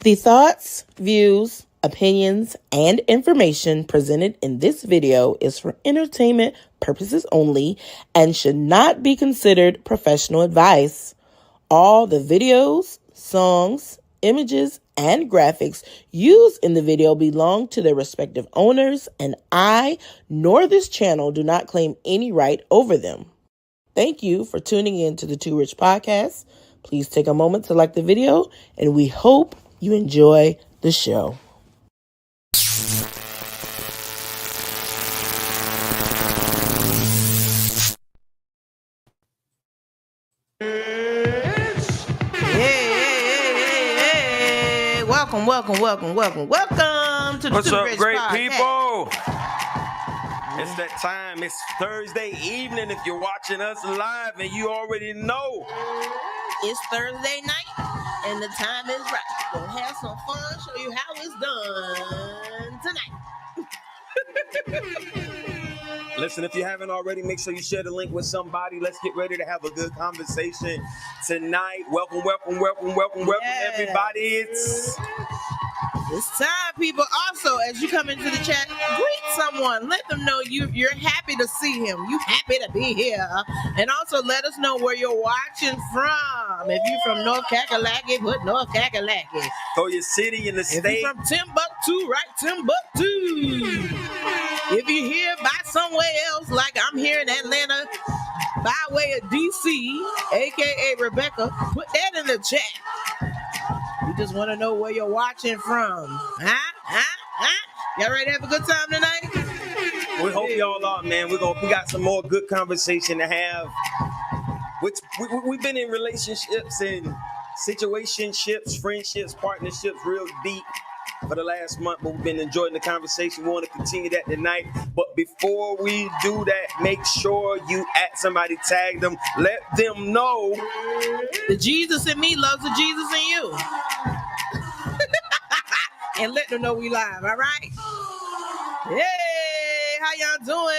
The thoughts, views, opinions, and information presented in this video is for entertainment purposes only and should not be considered professional advice. All the videos, songs, images, and graphics used in the video belong to their respective owners, and I nor this channel do not claim any right over them. Thank you for tuning in to the Too Rich Podcast. Please take a moment to like the video, and we hope you enjoy the show. Hey. Welcome to the What's Too up, Rich great Podcast. people? It's that time. It's Thursday evening. If you're watching us live, and you already know It's Thursday night, and the time is right. We'll have some fun, show you how it's done tonight. Listen, if you haven't already, make sure you share the link with somebody. Let's get ready to have a good conversation tonight. Welcome, everybody. It's time, people. Also, as you come into the chat, greet someone. Let them know you're happy to see him. You happy to be here. And also let us know where you're watching from. If you're from North Kakalaki, put North Kakalaki. Throw your city in the state. If you're from Timbuktu, right Timbuktu. If you're here by somewhere else, like I'm here in Atlanta, by way of DC, a.k.a. Rebecca, put that in the chat. We just want to know where you're watching from. Y'all ready to have a good time tonight? We hope y'all are, man. We got some more good conversation to have. We've been in relationships and situationships, friendships, partnerships real deep for the last month, but we've been enjoying the conversation. We want to continue that tonight. But before we do that, make sure you at somebody, tag them, let them know the Jesus in me loves the Jesus in you. And let them know we live, all right? Hey, how y'all doing?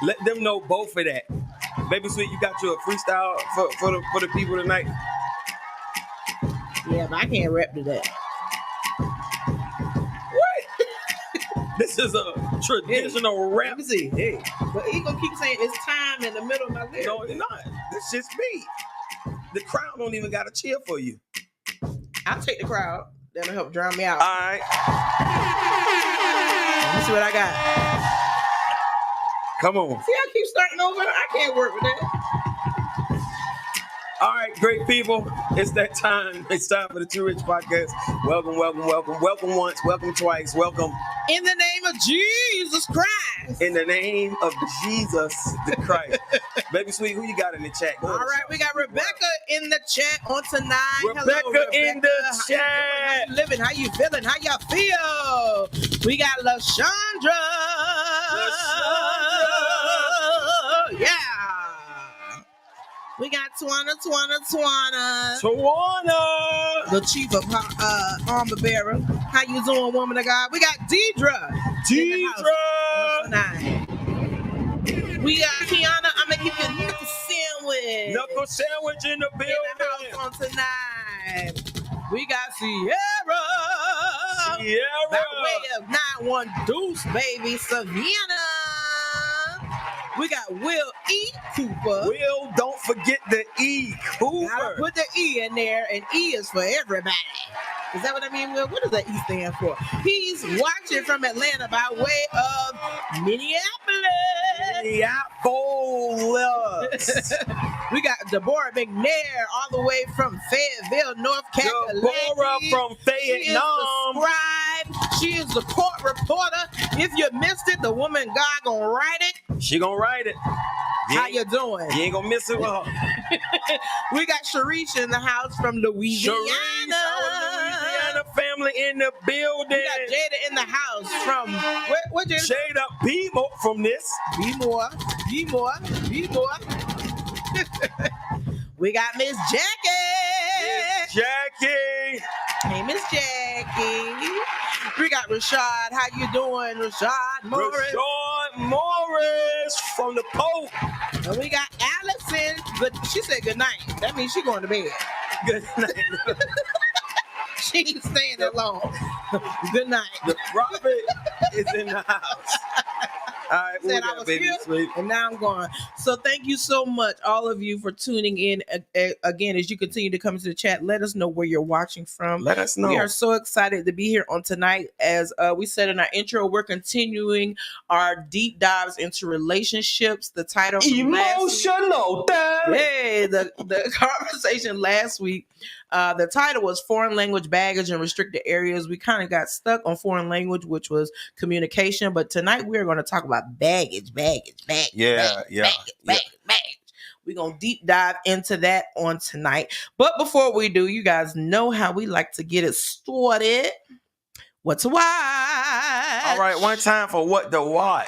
Let them know both of that. Baby Sweet, you got you a freestyle for the people tonight? Yeah, but I can't rap to that. What? This is a traditional rap. Let me see. Hey. But he gonna keep saying it's time in the middle of my lyrics. No, it's not. This just me. The crowd don't even got to cheer for you. I'll take the crowd. That'll help drown me out. All right. Let me see what I got. Come on. See, I keep starting over. I can't work with that. All right, great people. It's that time. It's time for the Too Rich Podcast. Welcome. Welcome once, welcome twice, welcome. In the name of Jesus Christ. In the name of Jesus the Christ. Baby Sweet, who you got in the chat? All right, we got Rebecca in the chat on tonight. Rebecca in the chat. How you living? How you feeling? How y'all feel? We got LaShondra. Yeah. We got Tawana, the chief of armor bearer. How you doing, woman of God? We got Deidre. We got Kiana. I'm gonna give you a knuckle sandwich. Knuckle sandwich in the building. In the house on tonight. We got Sierra. By way of 9-1 Deuce, baby. Savannah. We got Will E. Cooper. Will, don't forget the E. Cooper. Gotta put the E in there, and E is for everybody. Is that what I mean, Will? What does that E stand for? He's watching from Atlanta by way of Minneapolis. We got Deborah McNair all the way from Fayetteville, North Carolina. Deborah from Vietnam. She is the court reporter. If you missed it, the woman God gonna write it. She gonna write it. How you doing? You ain't gonna miss it with her. We got Sharice in the house from Louisiana. Sharice, our Louisiana family in the building. We got Jada in the house from where Jada? Jada Be more from this. Be more. We got Miss Jackie. Hey, Miss Jackie. We got Rashad. How you doing, Rashad Morris? Rashad Morris from the Pope. And we got Allison. But she said good night. That means she going to bed. Good night. She ain't staying that long. Good night. The prophet is in the house. All right, Said I was here, and now I'm gone. So thank you so much, all of you, for tuning in. Again, as you continue to come to the chat, let us know where you're watching from. Let us know. We are so excited to be here on tonight. As we said in our intro, we're continuing our deep dives into relationships. The title emotional. Hey, the conversation last week. The title was Foreign Language Baggage and Restricted Areas. We kind of got stuck on foreign language, which was communication. But tonight we're going to talk about baggage. Yeah. We're going to deep dive into that on tonight. But before we do, you guys know how we like to get it started. What to watch? All right, one time for what to watch.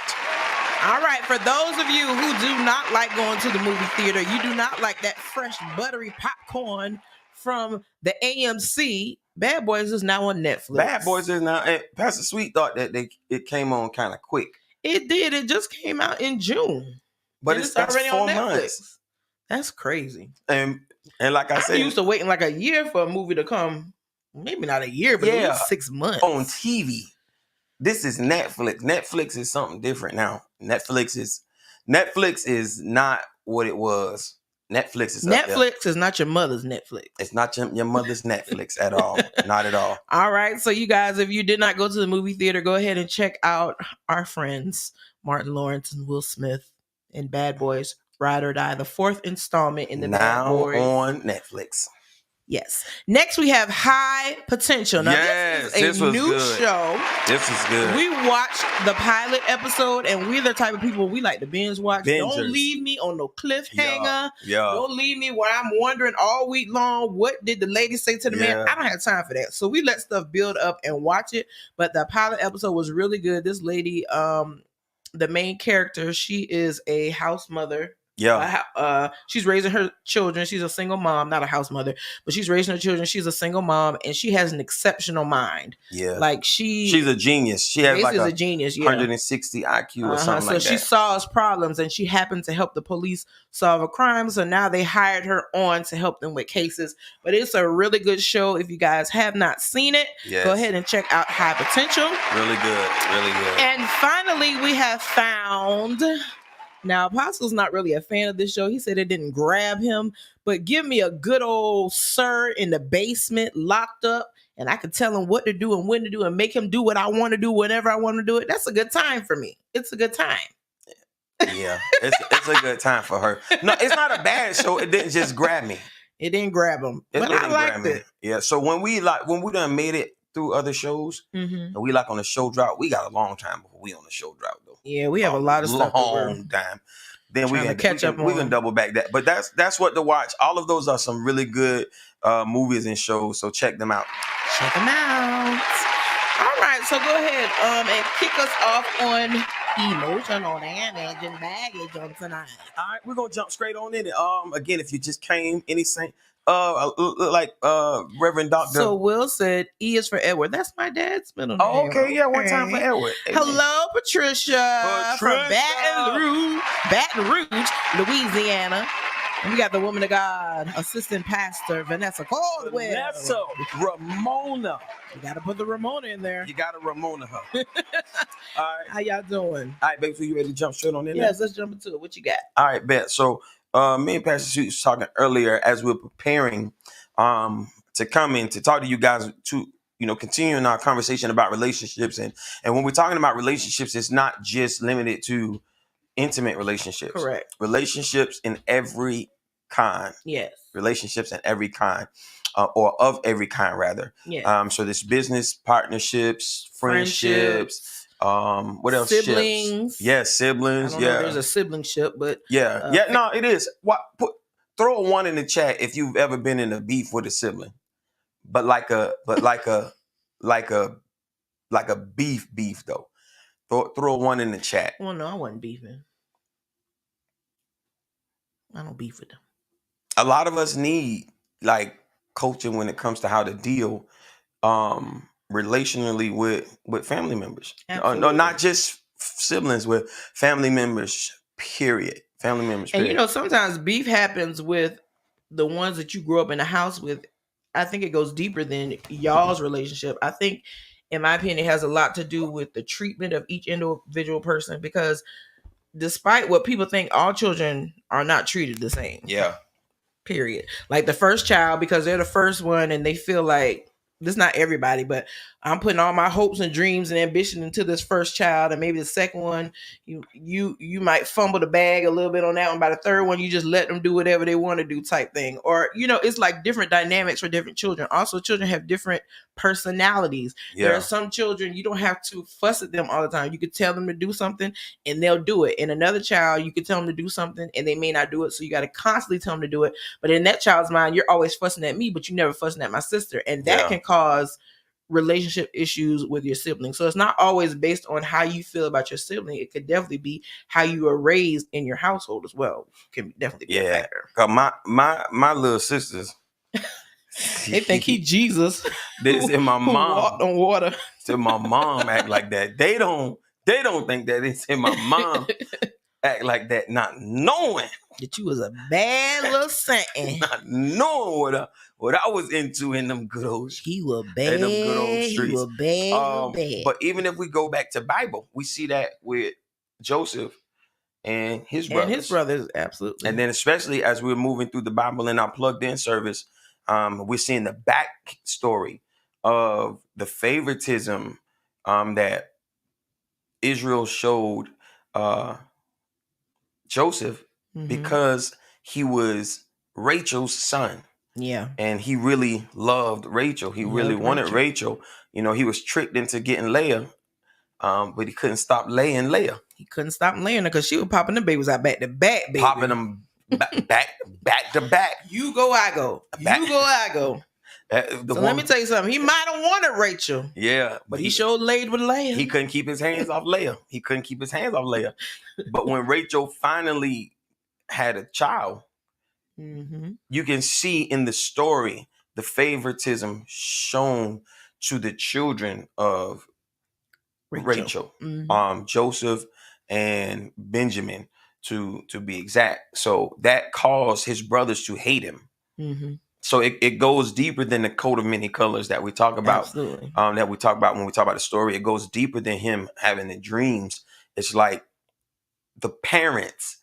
All right, for those of you who do not like going to the movie theater, you do not like that fresh, buttery popcorn from the AMC, Bad Boys is now on Netflix. Bad Boys is now, and Pastor Sweet thought that it came on kind of quick. It did. It just came out in June. But it's already 4 months. That's crazy. And like I said, I'm used to waiting like a year for a movie to come. Maybe not a year, but at least 6 months. On TV. This is Netflix. Netflix is something different now. Netflix is not what it was. Netflix is not your mother's Netflix. It's not your mother's Netflix at all. Not at all. All right. So you guys, if you did not go to the movie theater, go ahead and check out our friends, Martin Lawrence and Will Smith in Bad Boys, Ride or Die, the 4th installment in the Bad Boys. Now on Netflix. Yes. Next, we have High Potential. Now, this is a new show. This is good. We watched the pilot episode, and we're the type of people we like to binge watch. Bingers. Don't leave me on no cliffhanger. Yeah. Don't leave me where I'm wondering all week long, what did the lady say to the man? I don't have time for that. So we let stuff build up and watch it. But the pilot episode was really good. This lady, the main character, she is a house mother. Yeah. She's raising her children. She's a single mom, not a house mother, but she's raising her children. She's a single mom, and she has an exceptional mind. Yeah. Like she's a genius. She has like a genius. 160 IQ or something like that. So she solves problems, and she happened to help the police solve a crime. So now they hired her on to help them with cases. But it's a really good show. If you guys have not seen it, go ahead and check out High Potential. Really good. Really good. And finally, we have found... Now, Apostle's not really a fan of this show. He said it didn't grab him, but give me a good old sir in the basement locked up, and I can tell him what to do and when to do and make him do what I want to do whenever I want to do it. That's a good time for me. It's a good time. Yeah, it's a good time for her. No, it's not a bad show. It didn't just grab me. It didn't grab him, but I liked it. Yeah, so when we done made it through other shows, and we like on the show drought, we got a long time before we on the show drought though. Yeah, we have a lot of stuff. Long time. Then we can catch up. We can double back that. But that's what to watch. All of those are some really good movies and shows. So check them out. Check them out. All right, so go ahead and kick us off on emotional damage and baggage on tonight. All right, we're gonna jump straight on in it. Again, if you just came, any saint, Reverend Doctor. So Will said E is for Edward. That's my dad's middle name. Oh, okay, yeah, one time for Edward. Amen. Hello, Patricia from Baton Rouge, Louisiana. And we got the woman of God, Assistant Pastor Vanessa Caldwell. Vanessa Ramona. You got to put the Ramona in there. You got to Ramona her. All right. How y'all doing? All right, baby, so you ready to jump straight on in there? Yes, let's jump into it. What you got? All right, bet. So me and Pastor Sweet was talking earlier as we were preparing to come in to talk to you guys to, continuing our conversation about relationships. And when we're talking about relationships, it's not just limited to intimate relationships. Correct. Relationships in every kind. Yes. Relationships in every kind, or of every kind, rather. Yeah. So this business partnersthrow friendships. What else? Siblings. Ships. Yeah, siblings. I don't know if there's a sibling ship, but no, it is. Throw a 1 in the chat if you've ever been in a beef with a sibling, but like a beef though. Throw a 1 in the chat. Well, no, I wasn't beefing. I don't beef with them. A lot of us need coaching when it comes to how to deal relationally with family members. No, not just siblings, with family members, period. Family members, period. And sometimes beef happens with the ones that you grew up in the house with I think it goes deeper than y'all's relationship. I think, in my opinion, it has a lot to do with the treatment of each individual person, because despite what people think, all children are not treated the same. Yeah. Period. Like the first child, because they're the first one and they feel like, this not everybody, but I'm putting all my hopes and dreams and ambition into this first child, and maybe the second one, you might fumble the bag a little bit on that one. By the third one, you just let them do whatever they want to do, type thing. Or it's like different dynamics for different children. Also, children have different personalities. Yeah. There are some children you don't have to fuss at them all the time. You could tell them to do something and they'll do it. And another child, you could tell them to do something and they may not do it. So you got to constantly tell them to do it. But in that child's mind, you're always fussing at me, but you never fussing at my sister. And that can cause relationship issues with your sibling. So it's not always based on how you feel about your sibling. It could definitely be how you were raised in your household as well. Can definitely be a factor. My little sisters, they think he Jesus. This and my mom walked on water. So my mom act like that. They don't think that. They say my mom act like that, not knowing that you was a bad little something. Not knowing what I was into in them good old streets. He was bad. In them good old streets. He was bad. But even if we go back to Bible, we see that with Joseph and his brothers. And his brothers, absolutely. And then especially as we're moving through the Bible in our plugged in service, we're seeing the backstory of the favoritism that Israel showed Joseph because he was Rachel's son. Yeah. And he really loved Rachel. He really wanted Rachel. He was tricked into getting Leah, but he couldn't stop laying Leah. He couldn't stop laying her because she was popping the babies out back to back, baby. Popping them back to back. You go, I go. You go, I go. Let me tell you something. He might have wanted Rachel. Yeah. But he sure laid with Leah. He couldn't keep his hands off Leah. But when Rachel finally had a child, you can see in the story the favoritism shown to the children of Rachel. Joseph and Benjamin, to be exact. So that caused his brothers to hate him. So it goes deeper than the coat of many colors that we talk about. Absolutely. That we talk about when we talk about the story. It goes deeper than him having the dreams. It's like the parents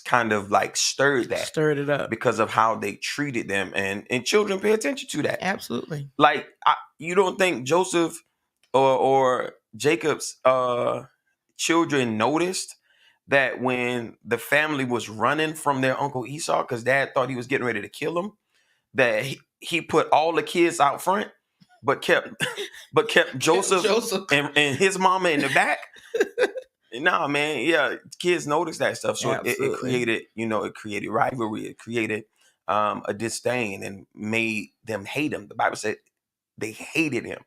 kind of like stirred it up because of how they treated them, and children pay attention to that. Absolutely. Like you don't think Joseph or Jacob's children noticed that when the family was running from their uncle Esau because dad thought he was getting ready to kill him, that he put all the kids out front but kept Joseph and his mama in the back. Nah, man, yeah, kids noticed that stuff. So it created rivalry. It created a disdain and made them hate him. The Bible said they hated him.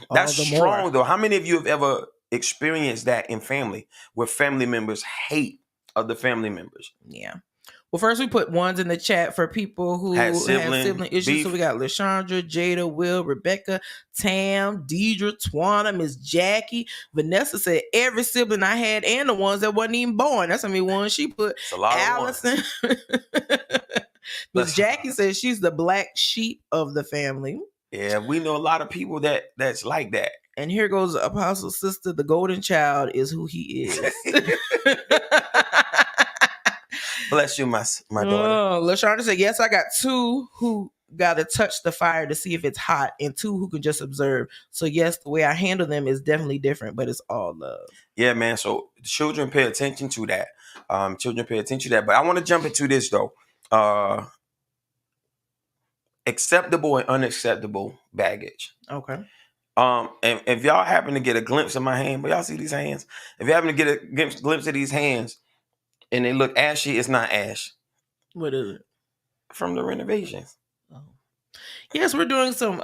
That's strong, though. How many of you have ever experienced that in family, where family members hate other family members? Yeah. Well, first we put ones in the chat for people who have sibling issues. Beef. So we got LaShondra, Jada, Will, Rebecca, Tam, Deidre, Twana, Miss Jackie. Vanessa said every sibling I had and the ones that wasn't even born. That's how many ones she put. It's a lot Allison. Miss Jackie says she's the black sheep of the family. Yeah, we know a lot of people that's like that. And here goes Apostle's sister. The golden child is who he is. Bless you, my daughter. LaShondra said, yes, I got two who got to touch the fire to see if it's hot and two who can just observe. So, yes, the way I handle them is definitely different, but it's all love. Yeah, man. So children pay attention to that. But I want to jump into this, though. Acceptable and unacceptable baggage. Okay. And if y'all happen to get a glimpse of my hand, but y'all see these hands? If you happen to get a glimpse of these hands, and they look ashy, it's not ash. What is it? From the renovations. Oh. Yes, we're doing some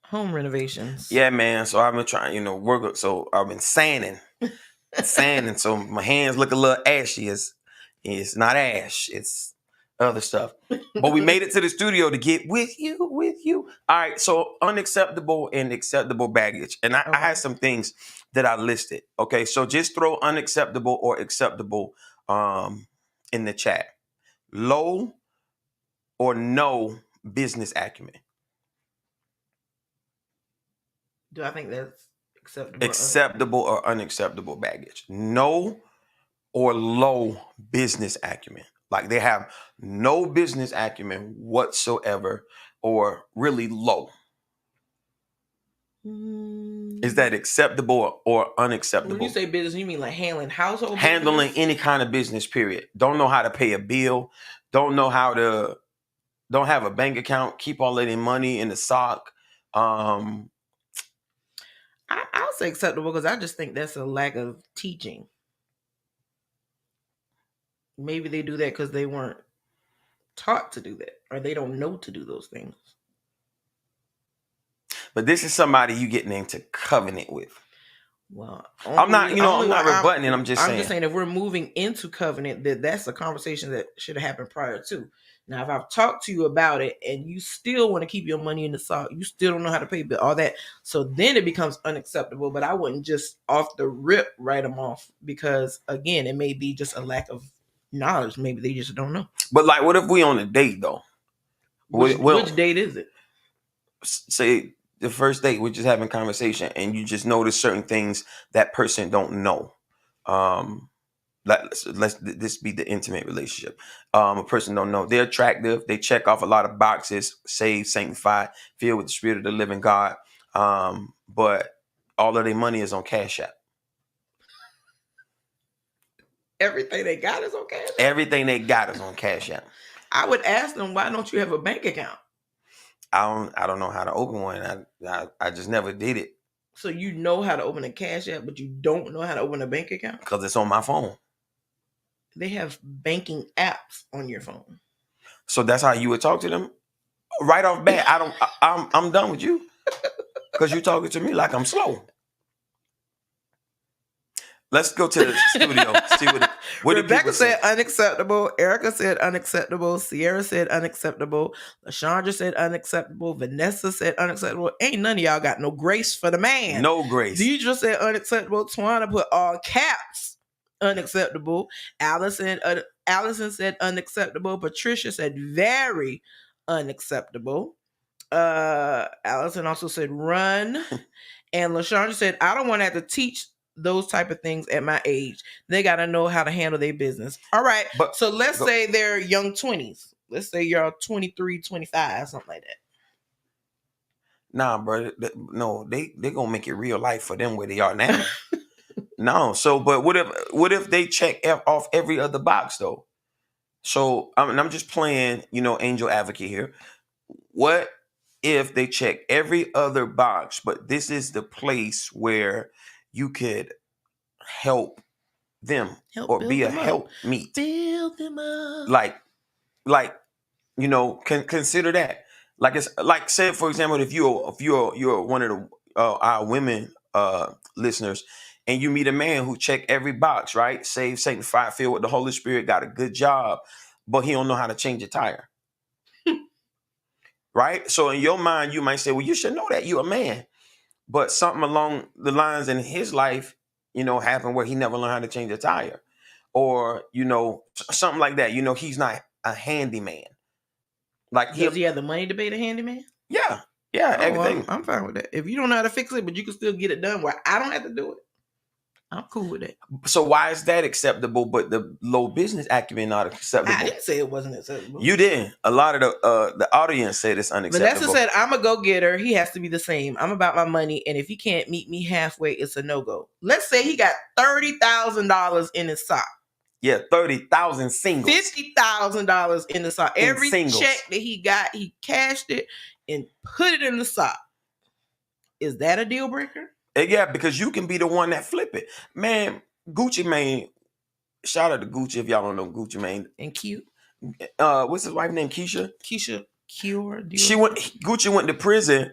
home renovations. Yeah, man. So I've been trying, work. So I've been sanding. So my hands look a little ashy. It's not ash. It's other stuff. But we made it to the studio to get with you. All right. So unacceptable and acceptable baggage. And I had some things that I listed. Okay. So just throw unacceptable or acceptable in the chat. Low or no business acumen. Do I think that's acceptable? Acceptable or unacceptable baggage? No or low business acumen. Like they have no business acumen whatsoever, or really low. Is that acceptable or unacceptable? When you say business, you mean like handling household handling business? any kind of business, period. Don't know how to pay a bill, don't have a bank account, keep all of their money in the sock. I'll say acceptable because I just think that's a lack of teaching. Maybe they do that because they weren't taught to do that, or they don't know to do those things. But this is somebody you getting into covenant with. Well, I'm not rebutting it. I'm just saying if we're moving into covenant, that's a conversation that should have happened prior to. Now, if I've talked to you about it and you still want to keep your money in the sock, you still don't know how to pay bill, all that. So then it becomes unacceptable. But I wouldn't just off the rip write them off because, again, it may be just a lack of knowledge. Maybe they just don't know. But like, what if we on a date though? Which date is it? Say the first date, we're just having conversation, and you just notice certain things that person don't know. Let's this be the intimate relationship. A person don't know, they're attractive, they check off a lot of boxes, saved, sanctified, filled with the Spirit of the living God, but all of their money is on Cash App. Everything they got is on Cash App? Everything they got is on Cash App. I would ask them, why don't you have a bank account? I don't know how to open one. I just never did it. So you know how to open a Cash App, but you don't know how to open a bank account? Because it's on my phone. They have banking apps on your phone. So that's how you would talk to them? Right off bat, I'm done with you. Because you're talking to me like I'm slow. Let's go to the studio. See what Rebecca said unacceptable. Erica said unacceptable. Sierra said unacceptable. LaShondra said unacceptable. Vanessa said unacceptable. Ain't none of y'all got no grace for the man. No grace. Deidre said unacceptable. Twana put all caps unacceptable. Allison said unacceptable. Patricia said very unacceptable. Allison also said run. And LaShondra said, I don't want to have to teach those type of things at my age. They got to know how to handle their business. All right. So let's say they're young 20s. Let's say you're 23, 25, something like that. Nah, bro. No, they gonna make it real life for them where they are now. No. So, but what if they check off every other box though? So I'm just playing, angel advocate here. What if they check every other box, but this is the place where you could help them or be a help meet? Build them up. Consider that. Like it's like, say for example, if you're one of the our women listeners, and you meet a man who check every box, right? Saved, sanctified, filled with the Holy Spirit, got a good job, but he don't know how to change a tire. Right? So in your mind, you might say, well, you should know that, you're a man. But something along the lines in his life, happened where he never learned how to change a tire. Or, something like that. He's not a handyman. Like, does he have the money to pay the handyman? Yeah. Yeah, everything. I'm fine with that. If you don't know how to fix it, but you can still get it done where I don't have to do it, I'm cool with that. So why is that acceptable, but the low business acumen not acceptable? I didn't say it wasn't acceptable. You didn't. A lot of the audience said it's unacceptable. Vanessa said, I'm a go-getter. He has to be the same. I'm about my money, and if he can't meet me halfway, it's a no-go. Let's say he got $30,000 in his sock. Yeah, 30,000 singles. $50,000 in the sock. Every check that he got, he cashed it and put it in the sock. Is that a deal breaker? Yeah, because you can be the one that flip it. Man, Gucci Mane, shout out to Gucci if y'all don't know Gucci Mane. And cute. What's his wife name? Keisha Cure. Gucci went to prison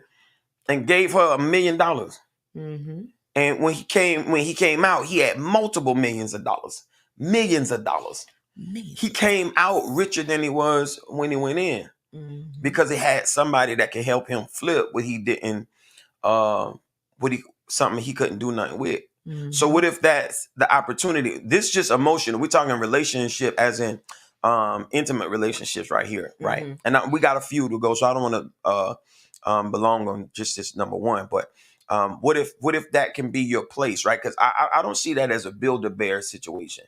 and gave her $1 million. Mm-hmm. And when he came out, he had multiple millions of dollars. Millions of dollars. He came out richer than he was when he went in. Mm-hmm. Because he had somebody that could help him flip what he didn't something he couldn't do nothing with. Mm-hmm. So what if that's the opportunity? This just emotional. We're talking relationship as in intimate relationships right here, right? Mhm. And we got a few to go, so I don't want to belong on just this number one. But what if that can be your place, right? Because I don't see that as a Build-A-Bear situation.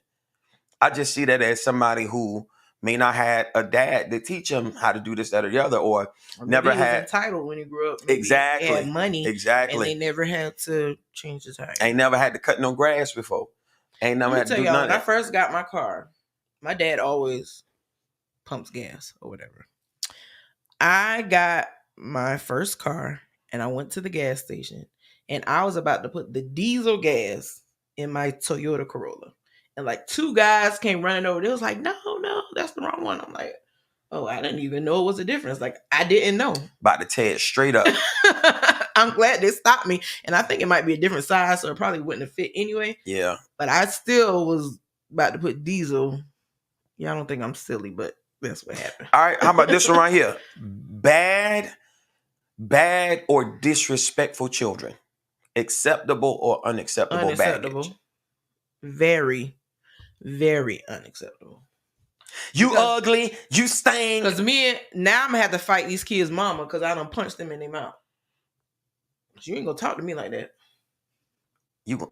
I just see that as somebody who may not had a dad to teach him how to do this, that, or the other, or never he was had. entitled when he grew up. Maybe Exactly. he had money, and Exactly. they never had to change the tire. Ain't never had to cut no grass before. Ain't never Let me had to tell do y'all, none when of I that. first got my car, my dad always pumps gas or whatever. I got my first car and I went to the gas station and I was about to put the diesel gas in my Toyota Corolla. And like two guys came running over. They was like, no, that's the wrong one. I'm like, oh, I didn't even know it was a difference. Like, I didn't know. About to tear it straight up. I'm glad they stopped me. And I think it might be a different size, so it probably wouldn't have fit anyway. Yeah. But I still was about to put diesel. Yeah, I don't think I'm silly, but that's what happened. All right, how about this one right here? Bad or disrespectful children. Acceptable or unacceptable baggage. Very, very unacceptable. You ugly, you stink. Because now I'm gonna have to fight these kids' mama because I done punched them in their mouth. You ain't gonna talk to me like that. You going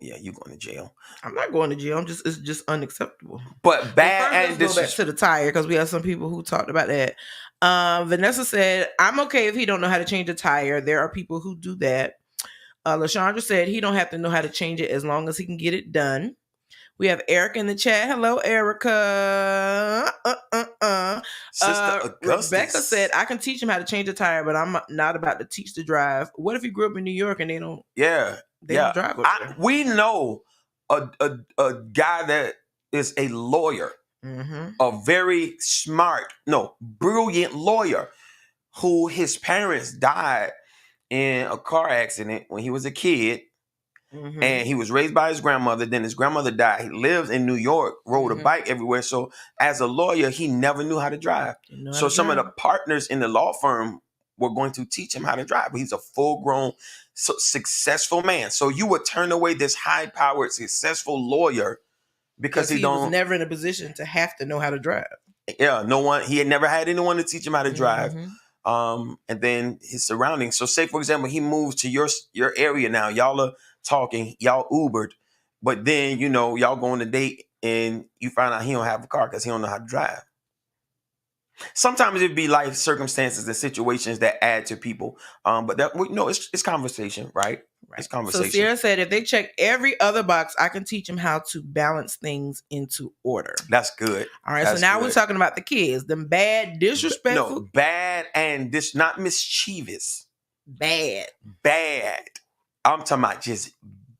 to jail. I'm not going to jail. It's just unacceptable. But bad and let's go back to the tire because we have some people who talked about that. Vanessa said, I'm okay if he don't know how to change a tire. There are people who do that. LaShondra said he don't have to know how to change it as long as he can get it done. We have Erica in the chat. Hello, Erica. Sister Augustus. Rebecca said, I can teach him how to change a tire, but I'm not about to teach to drive. What if he grew up in New York and they don't? Yeah. They don't drive up there? We know a guy that is a lawyer, a very brilliant lawyer, who his parents died in a car accident when he was a kid. And he was raised by his grandmother. Then his grandmother died. He lives in New York, rode a bike everywhere. So as a lawyer, he never knew how to drive. So some of the partners in the law firm were going to teach him how to drive. But he's a full-grown, successful man. So you would turn away this high-powered, successful lawyer because he was never in a position to have to know how to drive. Yeah, he had never had anyone to teach him how to drive. And then his surroundings. So say, for example, he moves to your area now. Y'all are talking, y'all Ubered, but then, y'all go on a date and you find out he don't have a car because he don't know how to drive. Sometimes it'd be life circumstances and situations that add to people. But that it's conversation, right? It's conversation. So Sierra said, if they check every other box, I can teach them how to balance things into order. That's good. All right. So now we're talking about the kids. Them bad, disrespectful. No, bad and not mischievous. Bad. I'm talking about just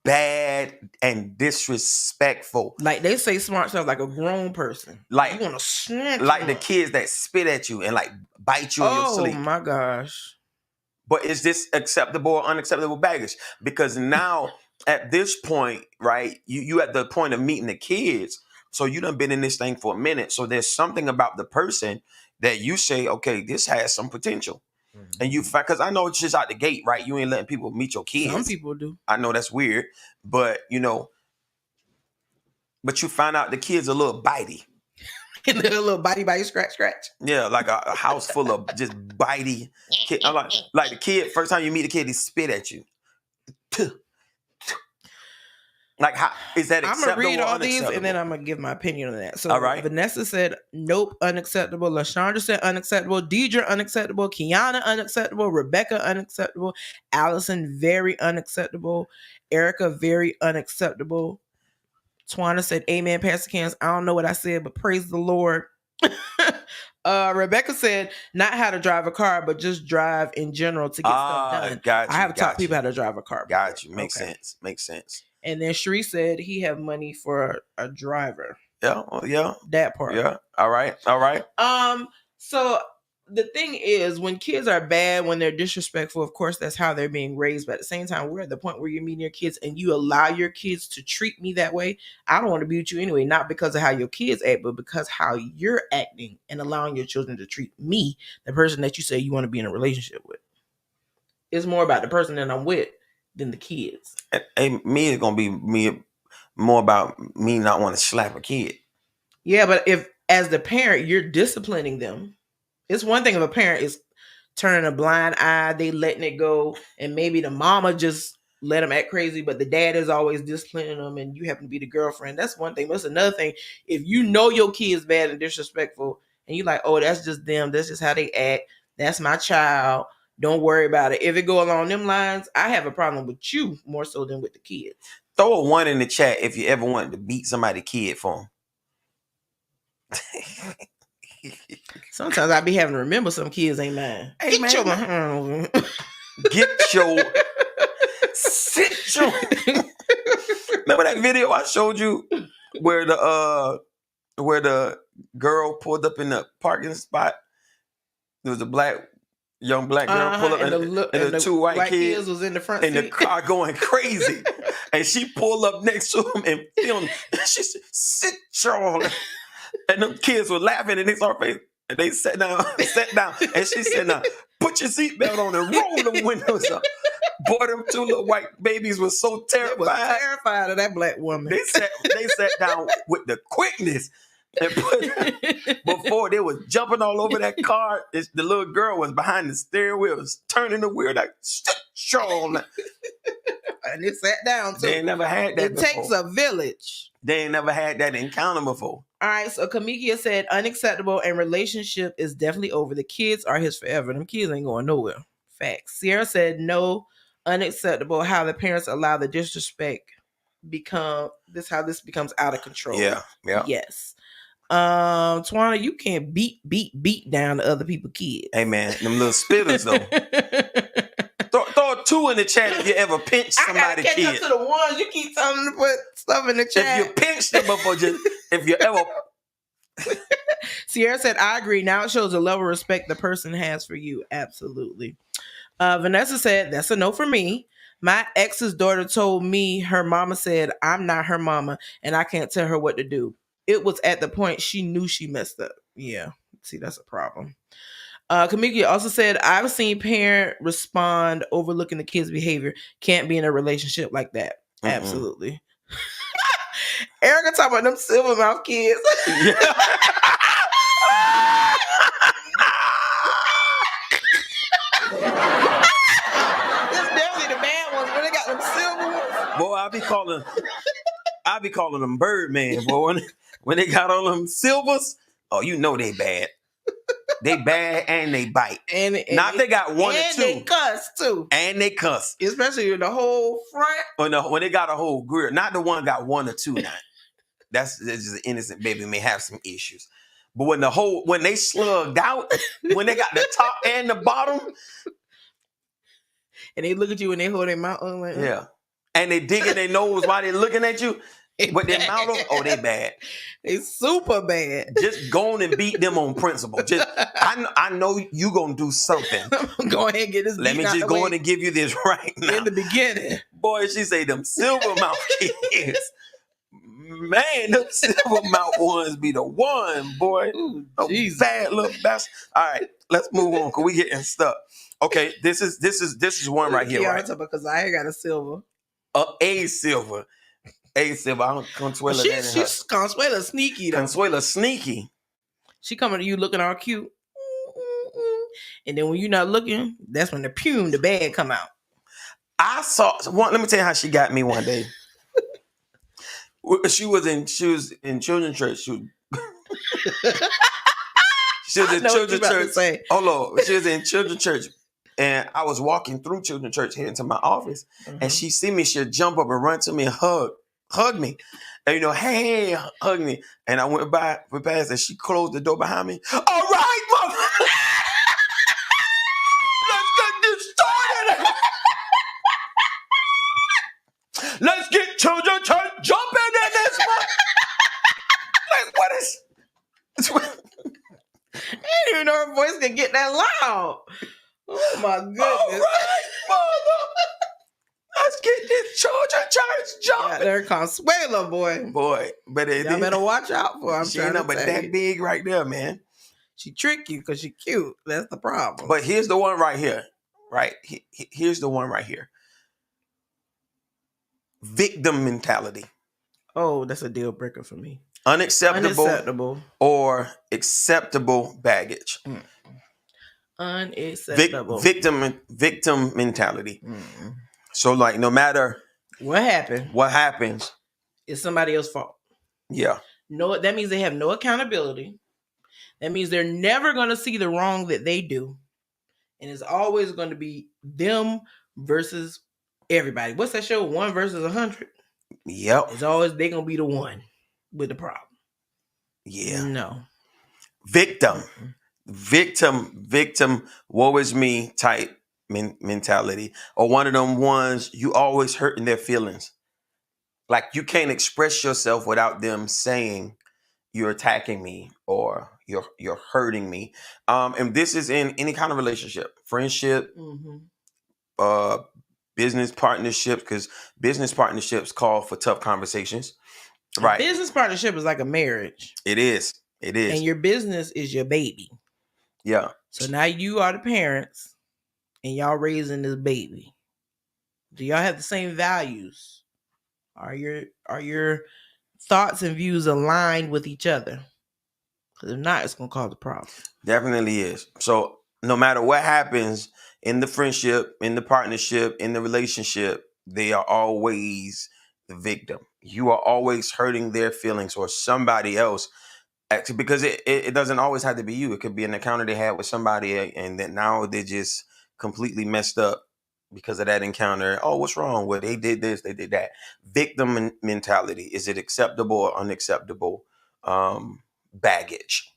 bad and disrespectful. Like they say smart stuff like a grown person. Like you want to snatch like the kids that spit at you and like bite you in your sleep. Oh my gosh. But is this acceptable or unacceptable baggage? Because now at this point, right, you at the point of meeting the kids. So you done been in this thing for a minute. So there's something about the person that you say, okay, this has some potential. And because I know it's just out the gate, right? You ain't letting people meet your kids. Some people do. I know that's weird, but but you find out the kid's a little bitey. A little bitey, scratch. Yeah, like a house full of just bitey kid. I'm like the kid, first time you meet the kid, he spit at you. Like, how is that acceptable? I'm going to read all these and then I'm going to give my opinion on that. So all right. Vanessa said, nope, unacceptable. LaShondra said, unacceptable. Deidre, unacceptable. Kiana, unacceptable. Rebecca, unacceptable. Allison, very unacceptable. Erica, very unacceptable. Twana said, amen, Pastor Cans. I don't know what I said, but praise the Lord. Rebecca said, not how to drive a car, but just drive in general to get stuff done. I have taught people how to drive a car. Got you. Makes sense. And then Sheree said he have money for a driver. Yeah. That part. Yeah. All right. So the thing is, when kids are bad, when they're disrespectful, of course, that's how they're being raised. But at the same time, we're at the point where you're meeting your kids and you allow your kids to treat me that way. I don't want to be with you anyway, not because of how your kids act, but because how you're acting and allowing your children to treat me, the person that you say you want to be in a relationship with. It's more about the person that I'm with than the kids. Me is gonna be more about me not want to slap a kid. Yeah, but if as the parent, you're disciplining them. It's one thing if a parent is turning a blind eye, they letting it go, and maybe the mama just let them act crazy, but the dad is always disciplining them, and you happen to be the girlfriend. That's one thing. But it's another thing if you know your kid is bad and disrespectful, and you like, oh, that's just them. That's just how they act. That's my child. Don't worry about it. If it go along them lines, I have a problem with you more so than with the kids. Throw a 1 in the chat if you ever wanted to beat somebody's kid for them. Sometimes I be having to remember some kids ain't mine. Hey, Get man. your Get your sit your. Remember that video I showed you where the girl pulled up in the parking spot? There was a young black girl pulled up, and the two white kids was in the front in seat. the car going crazy, and she pulled up next to him and filmed. She said, "Sit your," and them kids were laughing, and they saw her face, and they sat down, and she said, "Now put your seatbelt on and roll the windows up." Boy, them two little white babies were so terrified. They was terrified of that black woman. They sat down with the quickness. And before they was jumping all over that car, the little girl was behind the steering wheel, was turning the wheel like strong. And it sat down too. They ain't never had that. It takes a village. They ain't never had that encounter before. All right, so Kamikia said unacceptable and relationship is definitely over. The kids are his forever. Them kids ain't going nowhere. Facts. Sierra said no, unacceptable. How the parents allow the disrespect how this becomes out of control. Yeah. Yes. Twana, you can't beat down to other people's kids. Hey man, them little spitters though. throw a 2 in the chat if you ever pinched somebody's kid. I gotta catch up to the ones you keep telling them to put stuff in the chat. If you pinched them before, if you ever. Sierra said, I agree. Now it shows the level of respect the person has for you. Absolutely. Vanessa said, that's a no for me. My ex's daughter told me her mama said, I'm not her mama and I can't tell her what to do. It was at the point she knew she messed up. Yeah. See, that's a problem. Kamiki also said, I've seen parent respond overlooking the kid's behavior. Can't be in a relationship like that. Mm-mm. Absolutely. Erica talking about them silver mouth kids. Yeah. It's definitely the bad ones, but they got them silver ones. Boy, I be calling them Birdman, boy. When they got all them silvers, oh, you know they bad. They bad and they bite. And now if they got 1 or 2. And they cuss too. And they cuss. Especially in the whole front. When they got a whole grill. Not the one got 1 or 2 now. That's just an innocent baby may have some issues. But when they slugged out, when they got the top and the bottom. And they look at you and they hold their mouth on like, yeah. And they digging their nose while they looking at you. With their mouth open, oh, they bad. They super bad. Just go on and beat them on principle. I know you gonna do something. Go ahead and get this. Let me just go on and give you this right now. In the beginning. Boy, she say them silver mouth kids. Man, them silver mouth ones be the one, boy. Ooh, bad little bastard. All right, let's move on because we getting stuck. Okay, this is one right here. Right? Because I ain't got a silver. A silver. I don't Consuela. She's Consuela sneaky though. Consuela sneaky. She coming to you looking all cute. And then when you're not looking, that's when the bag come out. I saw one. Let me tell you how she got me one day. She was in children's church. She was in children's church. Hold on. She was in children's church. And I was walking through children's church heading to my office. Mm-hmm. And she see me, she'll jump up and run to me and hug me. And hey, hug me. And I went past and she closed the door behind me. All right, mother. Let's get this started. Let's get children's church jumping in this one. Like, what is... I didn't even know her voice could get that loud. Oh my goodness. All right, mother. Let's get this children's church jumping. Yeah, they're Consuela, boy. Boy, but y'all better watch out for her. She ain't nothing but that big right there, man. She trick you because she cute. That's the problem. But here's the one right here. Right? Here's the one right here. Victim mentality. Oh, that's a deal breaker for me. Unacceptable or acceptable baggage. Unacceptable. Victim mentality. So like no matter what happens, it's somebody else's fault. Yeah. No, that means they have no accountability. That means they're never going to see the wrong that they do. And it's always going to be them versus everybody. What's that show? 1 versus 100. Yep. It's always they're going to be the one with the problem. Yeah. No. Victim, woe is me type mentality. Or one of them ones you always hurting their feelings. Like you can't express yourself without them saying you're attacking me or you're hurting me. And this is in any kind of relationship, friendship, business partnerships, because business partnerships call for tough conversations. Right. A business partnership is like a marriage. It is. And your business is your baby. Yeah. So now you are the parents and y'all raising this baby. Do y'all have the same values? Are your thoughts and views aligned with each other? Because if not, it's going to cause a problem. Definitely is. So no matter what happens in the friendship, in the partnership, in the relationship, they are always the victim. You are always hurting their feelings or somebody else. Because it doesn't always have to be you. It could be an encounter they had with somebody and then now they're just completely messed up because of that encounter. Oh, what's wrong? Well, they did this, they did that. Victim mentality. Is it acceptable or unacceptable? Baggage.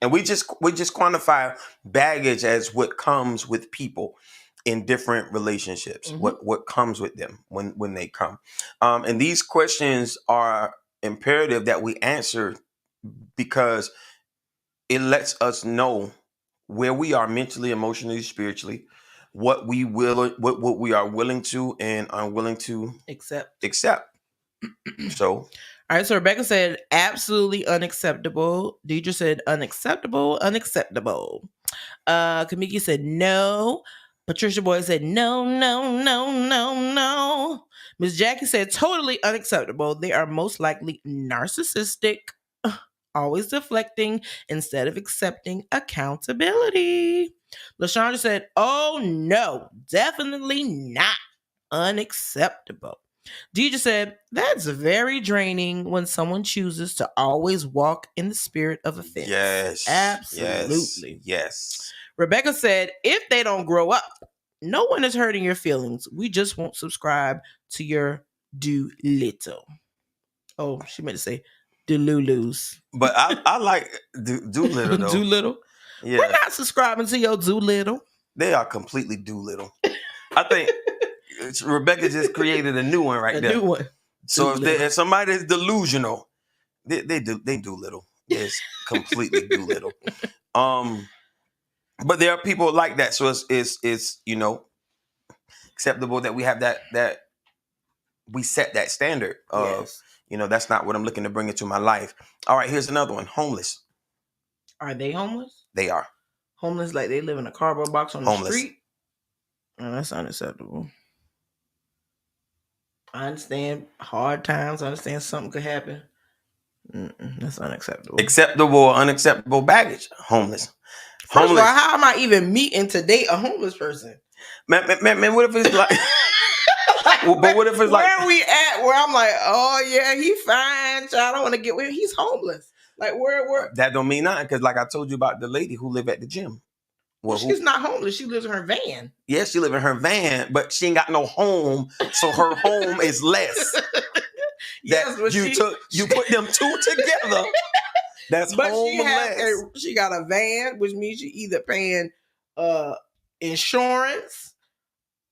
And we just quantify baggage as what comes with people in different relationships. What comes with them when they come. And these questions are imperative that we answer because it lets us know where we are mentally, emotionally, spiritually, what we are willing to and unwilling to accept. So, all right. So Rebecca said absolutely unacceptable. Deidre said unacceptable. Kamiki said no. Patricia Boyd said no. Miss Jackie said totally unacceptable. They are most likely narcissistic, always deflecting instead of accepting accountability. LaShondra said, oh no, definitely not unacceptable. Deidre said, that's very draining when someone chooses to always walk in the spirit of offense. Yes. Absolutely. Yes. Rebecca said, if they don't grow up, no one is hurting your feelings. We just won't subscribe to your do little. Oh, she meant to say Delulus. But I like Doolittle though. Doolittle? Yeah. We're not subscribing to your Doolittle. They are completely Doolittle. I think Rebecca just created a new one there. A new one. So if somebody is delusional, they do little. It's completely Doolittle. But there are people like that. So it's acceptable that we have that we set that standard of yes. That's not what I'm looking to bring into my life. All right, here's another one. Homeless. Are they homeless? They are. Homeless like they live in a cardboard box on the street? Oh, that's unacceptable. I understand hard times. I understand something could happen. That's unacceptable. Acceptable or unacceptable baggage. Homeless. First of all, how am I even meeting to date a homeless person? Man, what if it's like... but what if it's like... Where are we at where I'm like, oh yeah, he fine. I don't want to get with him. He's homeless. Like where? That don't mean nothing because like I told you about the lady who lived at the gym. Well, she's not homeless. She lives in her van. Yes, she lives in her van, but she ain't got no home, so her home is less. Yes, you put them two together. That's but home she got a van, which means she either paying insurance,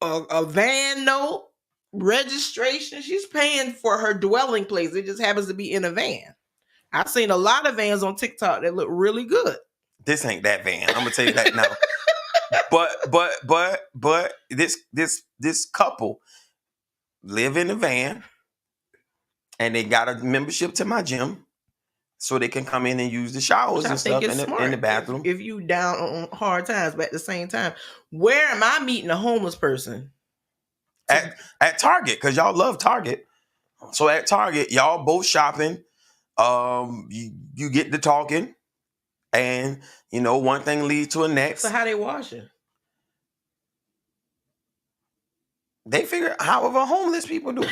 a van note, registration. She's paying for her dwelling place. It just happens to be in a van. I've seen a lot of vans on TikTok that look really good. This ain't that van. I'm gonna tell you that now. but this couple live in a van and they got a membership to my gym so they can come in and use the showers and stuff in the bathroom. If you down on hard times, but at the same time, where am I meeting a homeless person? At Target, because y'all love Target. So at Target, y'all both shopping. You get to talking, and one thing leads to the next. So how they washing? They figure however homeless people do.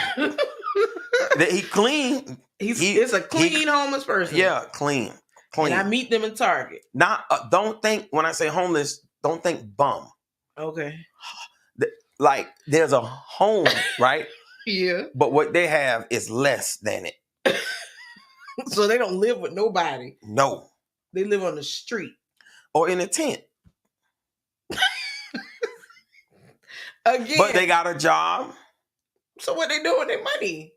That he clean. It's a clean homeless person. Yeah, clean. And I meet them in Target. Not don't think when I say homeless, don't think bum. Okay. Like there's a home, right? Yeah. But what they have is less than it. So they don't live with nobody. No. They live on the street. Or in a tent. Again. But they got a job. So what they do with their money?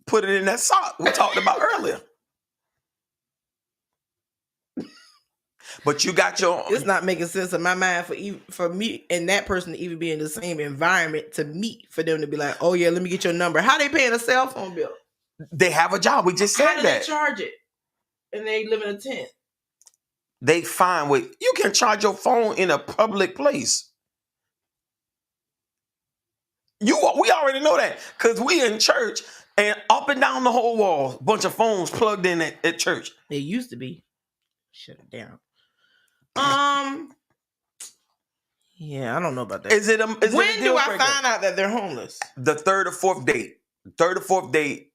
Put it in that sock we talked about earlier. But you got your... It's not making sense in my mind for me and that person to even be in the same environment to meet, for them to be like, oh yeah, let me get your number. How they paying a cell phone bill? They have a job. We just said that. How do they charge it? And they live in a tent. They find with... You can charge your phone in a public place. We already know that because we in church and up and down the whole wall, bunch of phones plugged in at church. It used to be. Shut it down. Yeah, I don't know about that. When do I find out that they're homeless? The third or fourth date.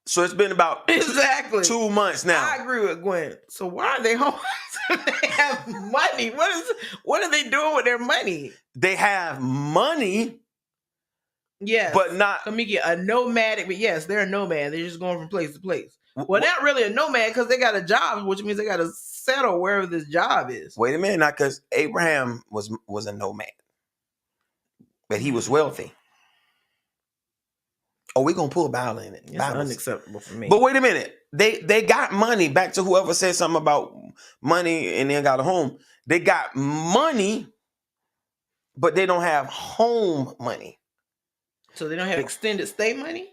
So it's been about exactly 2 months now. I agree with Gwen. So why are they homeless? They have money. What are they doing with their money? They have money. Yes. But not a nomadic, but yes, they're a nomad. They're just going from place to place. Well, not really a nomad because they got a job, which means they got to settle wherever this job is. Wait a minute, not because Abraham was a nomad, but he was wealthy. Oh, we're gonna pull a Bible in it. It's unacceptable for me. But wait a minute, they got money. Back to whoever said something about money and then got a home. They got money, but they don't have home money. So they don't have extended stay money?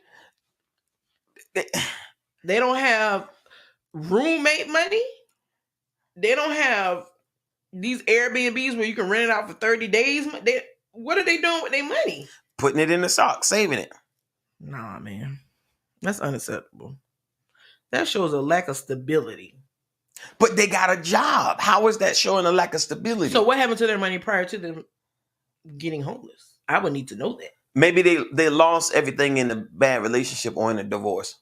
They don't have roommate money? They don't have these Airbnbs where you can rent it out for 30 days? What are they doing with their money? Putting it in the sock, saving it. Nah, man. That's unacceptable. That shows a lack of stability. But they got a job. How is that showing a lack of stability? So what happened to their money prior to them getting homeless? I would need to know that. Maybe they lost everything in a bad relationship or in a divorce.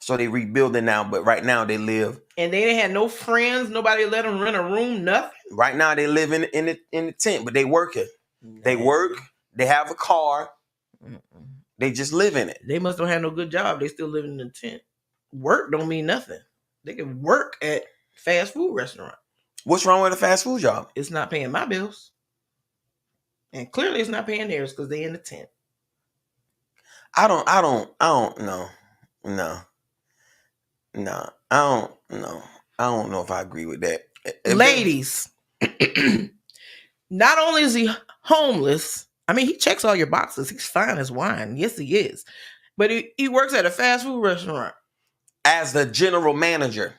So they rebuilding now, but right now they live. And they didn't have no friends, nobody let them rent a room, nothing? Right now they live in the tent, but they working. Nah. They work, they have a car. They just live in it. They must don't have no good job. They still living in the tent. Work don't mean nothing. They can work at fast food restaurant. What's wrong with a fast food job? It's not paying my bills. And clearly it's not paying theirs because they in the tent. I don't know. No. I don't know if I agree with that. Ladies, not only is he homeless, I mean, he checks all your boxes. He's fine as wine. Yes, he is. But he works at a fast food restaurant. As the general manager.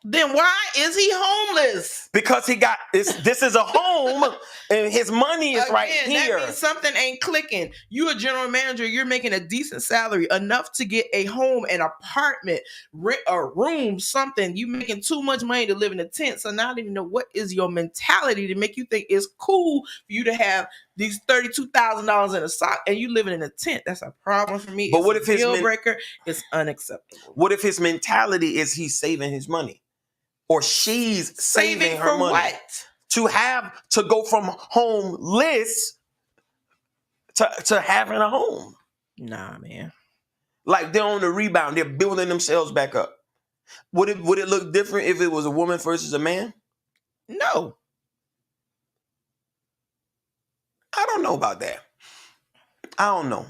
Then why is he homeless? Because he got this is a home and his money is right here. That means something ain't clicking. You a general manager, you're making a decent salary, enough to get a home, an apartment, rent a room, something. You making too much money to live in a tent. So now I don't even know what is your mentality to make you think it's cool for you to have these $32,000 in a sock and you living in a tent. That's a problem for me. But what if his deal breaker? It's unacceptable. What if his mentality is he's saving his money? Or she's saving her money. What? To go from homeless to having a home. Nah, man. Like they're on the rebound. They're building themselves back up. Would it look different if it was a woman versus a man? No. I don't know about that. I don't know.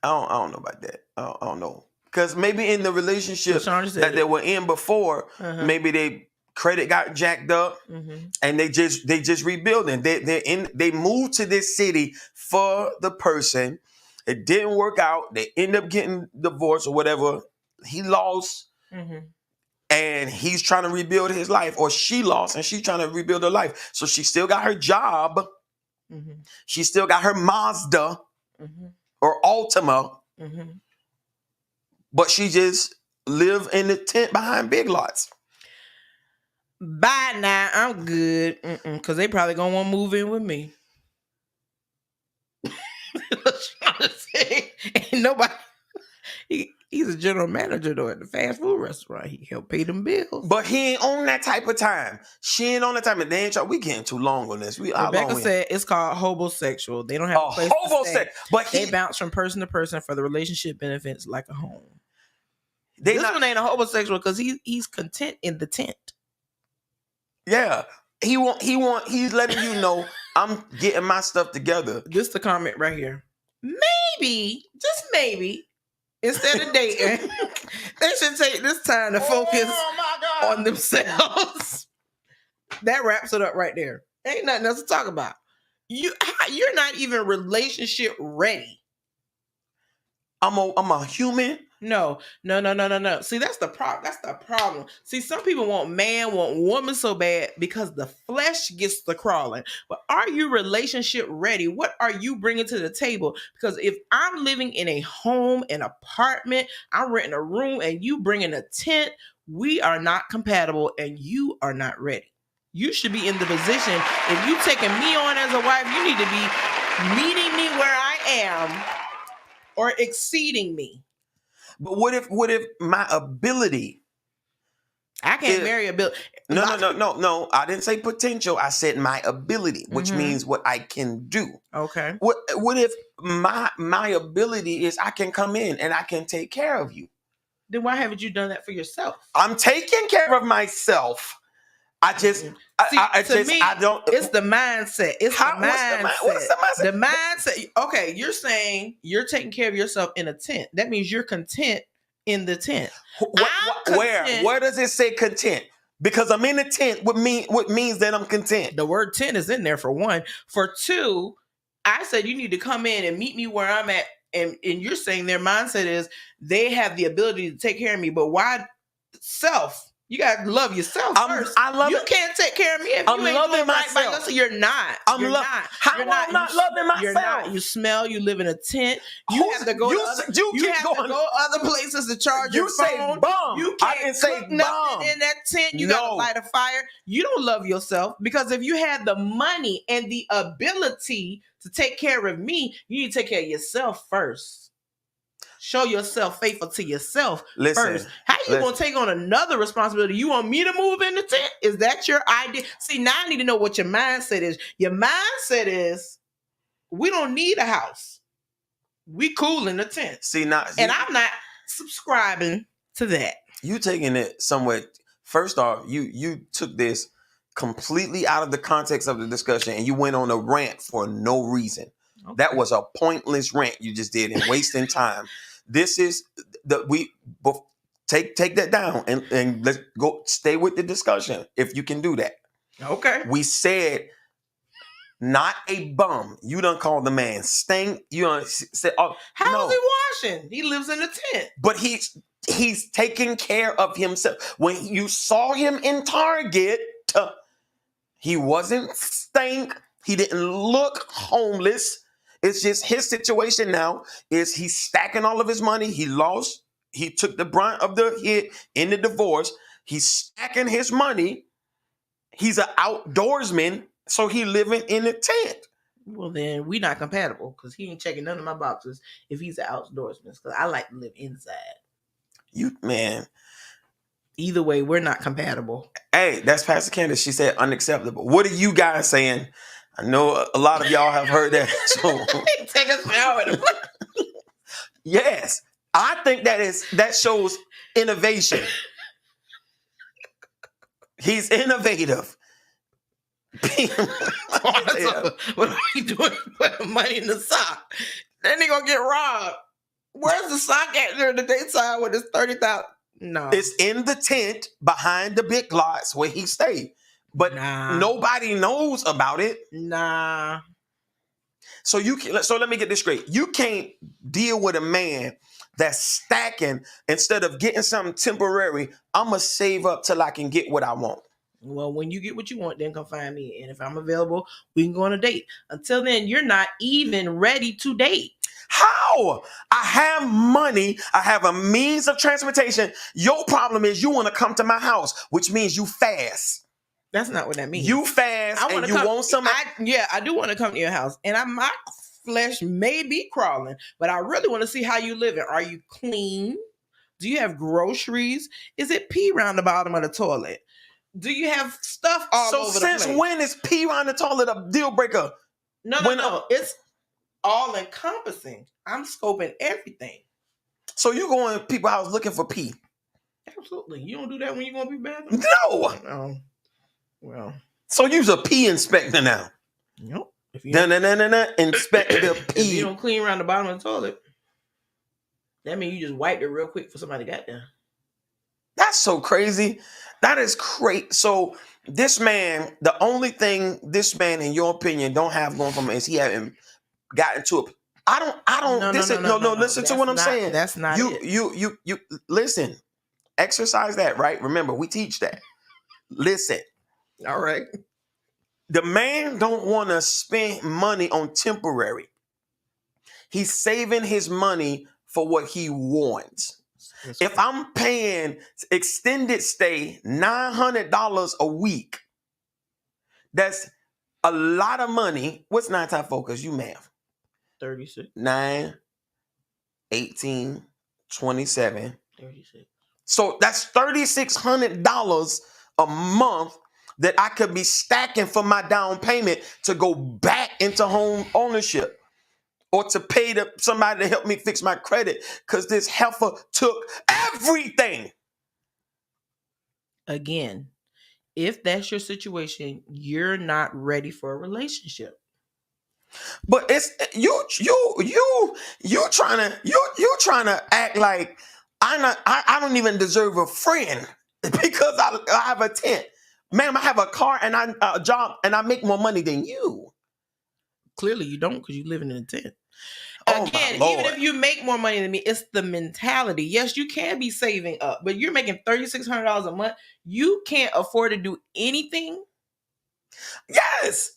I don't know about that. I don't know. Because maybe in the relationship that they were in before, maybe their credit got jacked up, and they just rebuilding. They moved to this city for the person. It didn't work out. They end up getting divorced or whatever. He lost, and he's trying to rebuild his life, or she lost and she's trying to rebuild her life. So she still got her job. She still got her Mazda or Altima. but she just live in the tent behind Big Lots. Bye now, I'm good. Because they probably gonna want to move in with me. Ain't nobody. He's a general manager though at the fast food restaurant. He helped pay them bills. But he ain't on that type of time. She ain't on that time. And they ain't we getting too long on this. Rebecca said it's called hobosexual. They don't have a place to stay. But they bounce from person to person for the relationship benefits like a home. This one ain't a homosexual because he's content in the tent. Yeah. He's letting you know I'm getting my stuff together. This the comment right here. Maybe, just maybe, instead of dating, they should take this time to focus on themselves. That wraps it up right there. Ain't nothing else to talk about. You're not even relationship ready. I'm a human. No. See, that's the problem. See, some people want woman so bad because the flesh gets to crawling. But are you relationship ready? What are you bringing to the table? Because if I'm living in a home, an apartment, I'm renting a room, and you bringing a tent, we are not compatible, and you are not ready. You should be in the position. If you taking me on as a wife, you need to be meeting me where I am or exceeding me. But what if my ability? I can't marry ability. No. I didn't say potential. I said my ability, which means what I can do. Okay. What if my ability is I can come in and I can take care of you? Then why haven't you done that for yourself? I'm taking care of myself. I don't. It's the mindset. It's the mindset. What's the mindset? The mindset. Okay, you're saying you're taking care of yourself in a tent. That means you're content in the tent. Where does it say content? Because I'm in a tent. What means that I'm content? The word tent is in there for one. For two, I said you need to come in and meet me where I'm at. And you're saying their mindset is they have the ability to take care of me, but why self? You gotta love yourself first. You can't take care of me if you ain't loving myself. So you're not. How am I not loving myself? You're not. You smell. You live in a tent. You have to go. You have to go other places to charge your phone. You say bum. You can't I didn't say cook nothing in that tent. You gotta light a fire. You don't love yourself because if you had the money and the ability to take care of me, you need to take care of yourself first. Show yourself faithful to yourself first. How you gonna take on another responsibility? You want me to move in the tent? Is that your idea? See, now I need to know what your mindset is. Your mindset is we don't need a house. We cool in the tent. And I'm not subscribing to that. You taking it somewhere. First off, you took this completely out of the context of the discussion and you went on a rant for no reason. Okay. That was a pointless rant you just did and wasting time. This is take that down and let's go stay with the discussion if you can do that. Okay. We said not a bum. You done called the man stank. You done said, how is he washing? He lives in a tent. But he's taking care of himself. When you saw him in Target, he wasn't stank. He didn't look homeless. It's just his situation now is he's stacking all of his money. He took the brunt of the hit in the divorce. He's stacking his money. He's an outdoorsman, so he living in a tent. Well, then we not compatible because he ain't checking none of my boxes if he's an outdoorsman. Because I like to live inside. Either way, we're not compatible. Hey, that's Pastor Candace. She said unacceptable. What are you guys saying? I know a lot of y'all have heard that. So. Take a shower. Yes, I think that shows innovation. He's innovative. What are you doing? Putting money in the sock. Then they gonna get robbed. Where's the sock at during the daytime with this 30,000? No, it's in the tent behind the Big Lots where he stayed. But nobody knows about it. Nah. So let me get this straight. You can't deal with a man that's stacking instead of getting something temporary. I'm going to save up till I can get what I want. Well, when you get what you want, then come find me. And if I'm available, we can go on a date. Until then, you're not even ready to date. How? I have money. I have a means of transportation. Your problem is you want to come to my house, which means you fast. That's not what that means. You fast and you want some. I do want to come to your house, and my flesh may be crawling, but I really want to see how you living. Are you clean? Do you have groceries? Is it pee around the bottom of the toilet? Do you have stuff all over the place? So since when is pee around the toilet a deal breaker? No. It's all encompassing. I'm scoping everything. So you going to people's house looking for pee? Absolutely. You don't do that when you're going to be bathroom? No. Well. So you's a pee inspector now. Nope. Inspect the pee. If you don't clean around the bottom of the toilet, that means you just wiped it real quick for somebody got there. That's so crazy. That is crazy. So this man, the only thing this man, in your opinion, don't have going for him is he haven't gotten to it. I don't. Listen to what I'm saying. That's not it. You listen. Exercise that, right? Remember, we teach that. Listen. All right. The man don't want to spend money on temporary. He's saving his money for what he wants. If I'm paying extended stay $900 a week, that's a lot of money. What's 9 times 4? Because you math. 36. 9, 18, 27. 36. So that's $3,600 a month that I could be stacking for my down payment to go back into home ownership. Or to pay somebody to help me fix my credit because this heifer took everything. Again, if that's your situation, you're not ready for a relationship. But it's you trying to act like I don't even deserve a friend because I have a tent. Ma'am, I have a car and a job and I make more money than you. Clearly you don't because you're living in a tent. Oh, again, even if you make more money than me, it's the mentality. Yes, you can be saving up, but you're making $3,600 a month. You can't afford to do anything. Yes.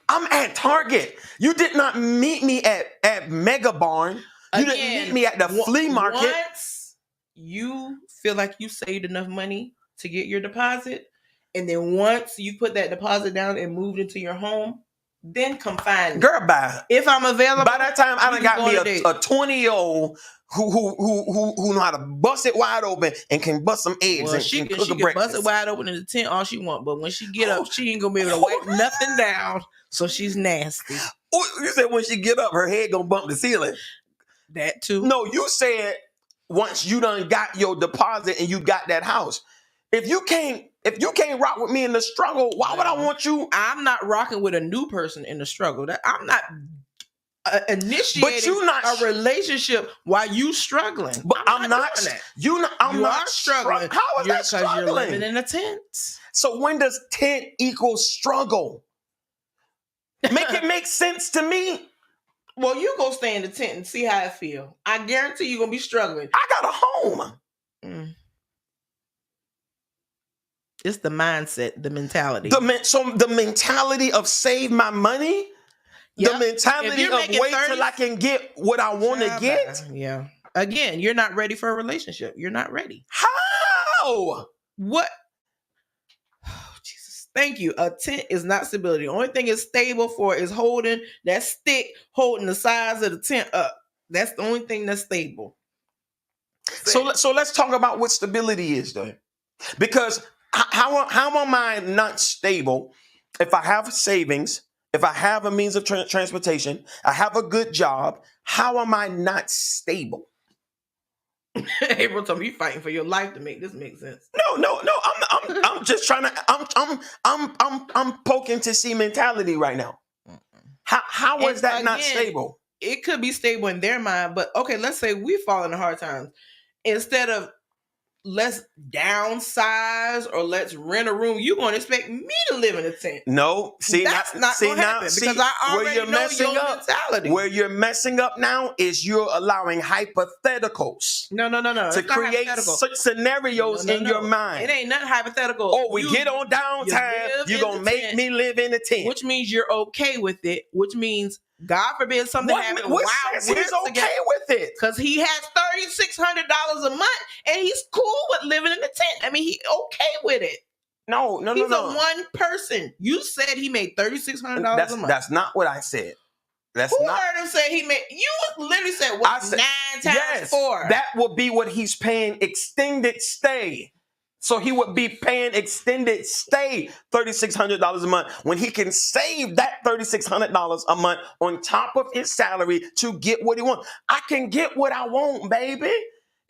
I'm at Target. You did not meet me at Mega Barn. You didn't meet me at the flea market. Once you feel like you saved enough money to get your deposit, and then once you put that deposit down and moved into your home, then come find me. Girl, bye. If I'm available. By that time, I done got me a 20-year-old who know how to bust it wide open and can bust some eggs and she cook a can breakfast. Bust it wide open in the tent all she want, but when she get up, she ain't gonna be able to wipe nothing down. So she's nasty. You said when she get up, her head gonna bump the ceiling. That too. No, you said once you done got your deposit and you got that house. If you can't rock with me in the struggle, why would I want you? I'm not rocking with a new person in the struggle. I'm not initiating a relationship while you struggling. But I'm not. You are struggling. How is that struggling? Because you're living in a tent. So when does tent equal struggle? Make it make sense to me. Well, you go stay in the tent and see how it feel. I guarantee you're gonna be struggling. I got a home. It's the mindset, the mentality. So the mentality of save my money, the mentality of wait till I can get what I want to get. Yeah. Again, you're not ready for a relationship. You're not ready. How? What? Oh, Jesus. Thank you. A tent is not stability. The only thing it's stable for is holding that stick, holding the sides of the tent up. That's the only thing that's stable. So let's talk about what stability is, though. Because how am I not stable if I have savings, if I have a means of transportation, I have a good job? How am I not stable? April told me you fighting for your life to make this make sense. No. I'm just trying to. I'm poking to see mentality right now. How is that not stable? It could be stable in their mind, but okay, let's say we fall into hard times. Instead of let's downsize or let's rent a room, you're going to expect me to live in a tent. No, that's not going to happen because I already know your mentality. Where you're messing up now is you're allowing hypotheticals. No. To create scenarios in your mind. It ain't nothing hypothetical. Oh, we get on downtime, you're going to make me live in a tent. Which means you're okay with it, which means God forbid something happened What while says we're he's okay together. with it? Because he has $3,600 a month, and he's cool with living in the tent. I mean, he's okay with it. No. He's a one person. You said he made $3,600 a month. That's not what I said. Who heard him say he made? You literally said what? 9 times 4. That would be what he's paying extended stay. So he would be paying extended stay $3,600 a month when he can save that $3,600 a month on top of his salary to get what he wants. I can get what I want, baby.